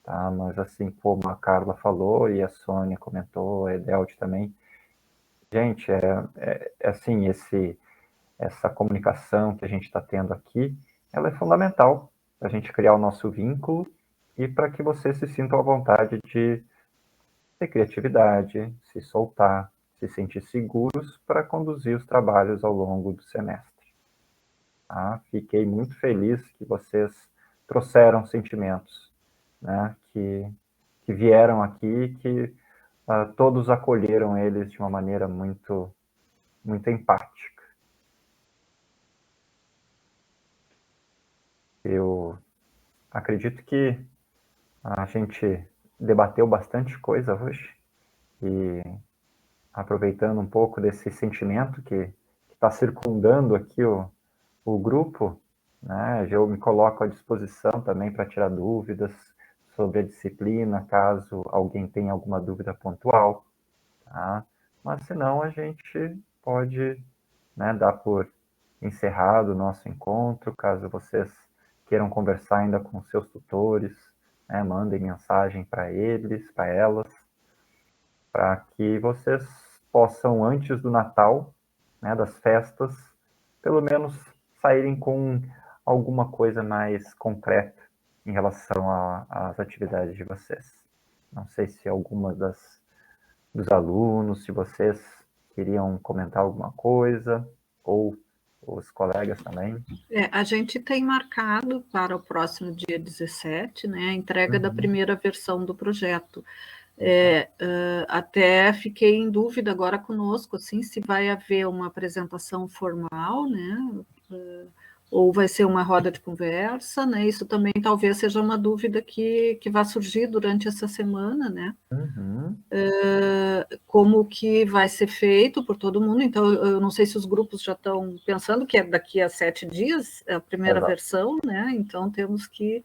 tá? Mas assim como a Carla falou e a Sônia comentou, a Edelde também, gente, assim, essa comunicação que a gente está tendo aqui, ela é fundamental para a gente criar o nosso vínculo e para que vocês se sintam à vontade de ter criatividade, se soltar, se sentir seguros para conduzir os trabalhos ao longo do semestre. Tá? Fiquei muito feliz que vocês trouxeram sentimentos, né, que vieram aqui, que todos acolheram eles de uma maneira muito, muito empática. Eu acredito que a gente debateu bastante coisa hoje e aproveitando um pouco desse sentimento que está circundando aqui o grupo, né, eu me coloco à disposição também para tirar dúvidas sobre a disciplina, caso alguém tenha alguma dúvida pontual, tá? Mas senão a gente pode, né, dar por encerrado o nosso encontro, caso vocês queiram conversar ainda com seus tutores, né, mandem mensagem para eles, para elas, para que vocês possam, antes do Natal, né, das festas, pelo menos saírem com alguma coisa mais concreta em relação às atividades de vocês. Não sei se alguma dos alunos, se vocês queriam comentar alguma coisa, ou os colegas também. A gente tem marcado para o próximo dia 17, né, a entrega da primeira versão do projeto. Até fiquei em dúvida agora conosco, assim, se vai haver uma apresentação formal, né, ou vai ser uma roda de conversa, né, isso também talvez seja uma dúvida que vai surgir durante essa semana, né, como que vai ser feito por todo mundo. Então, eu não sei se os grupos já estão pensando que é daqui a 7 dias a primeira versão, né, então temos que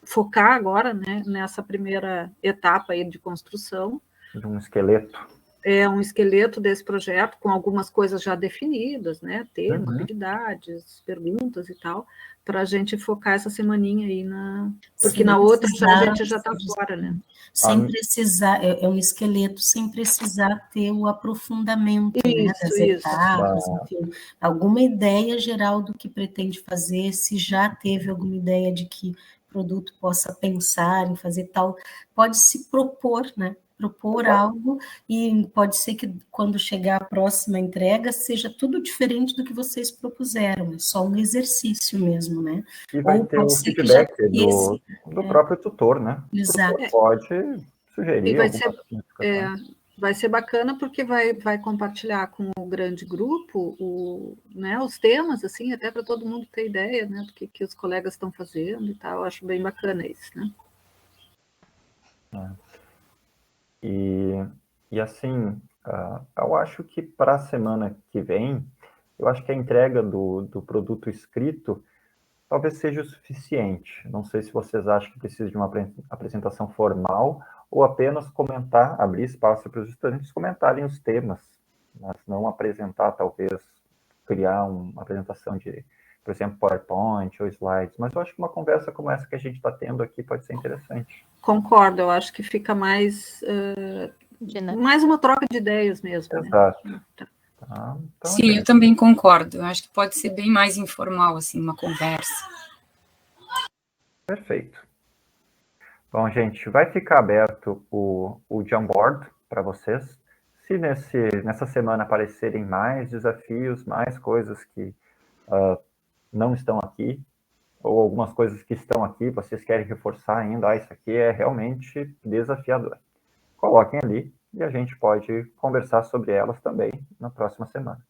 focar agora, né, nessa primeira etapa aí de construção. De um esqueleto. Um esqueleto desse projeto, com algumas coisas já definidas, né, tema, habilidades, perguntas e tal, para a gente focar essa semaninha aí porque sem na outra a gente já está fora, né? Sem precisar, é um esqueleto sem precisar ter o aprofundamento, né, das etapas, enfim, alguma ideia geral do que pretende fazer, se já teve alguma ideia de que produto possa pensar em fazer tal, pode se propor, né? Propor algo, e pode ser que quando chegar a próxima entrega seja tudo diferente do que vocês propuseram, é só um exercício mesmo, né? E vai ter o feedback do próprio tutor, né? Exato. O tutor pode sugerir vai ser bacana porque vai compartilhar com o grande grupo né, os temas, assim, até para todo mundo ter ideia, né, do que os colegas estão fazendo e tal. Eu acho bem bacana isso, né? E assim, eu acho que para a semana que vem, eu acho que a entrega do produto escrito talvez seja o suficiente. Não sei se vocês acham que precisa de uma apresentação formal ou apenas comentar, abrir espaço para os estudantes comentarem os temas, mas não apresentar, talvez, criar uma apresentação de, por exemplo, PowerPoint ou slides. Mas eu acho que uma conversa como essa que a gente está tendo aqui pode ser interessante. Concordo, eu acho que fica mais uma troca de ideias mesmo. Exato. Né? Então, sim, eu também concordo. Eu acho que pode ser bem mais informal, assim, uma conversa. Perfeito. Bom, gente, vai ficar aberto o Jamboard para vocês. Se nessa semana aparecerem mais desafios, mais coisas que não estão aqui, ou algumas coisas que estão aqui, vocês querem reforçar ainda, isso aqui é realmente desafiador. Coloquem ali e a gente pode conversar sobre elas também na próxima semana.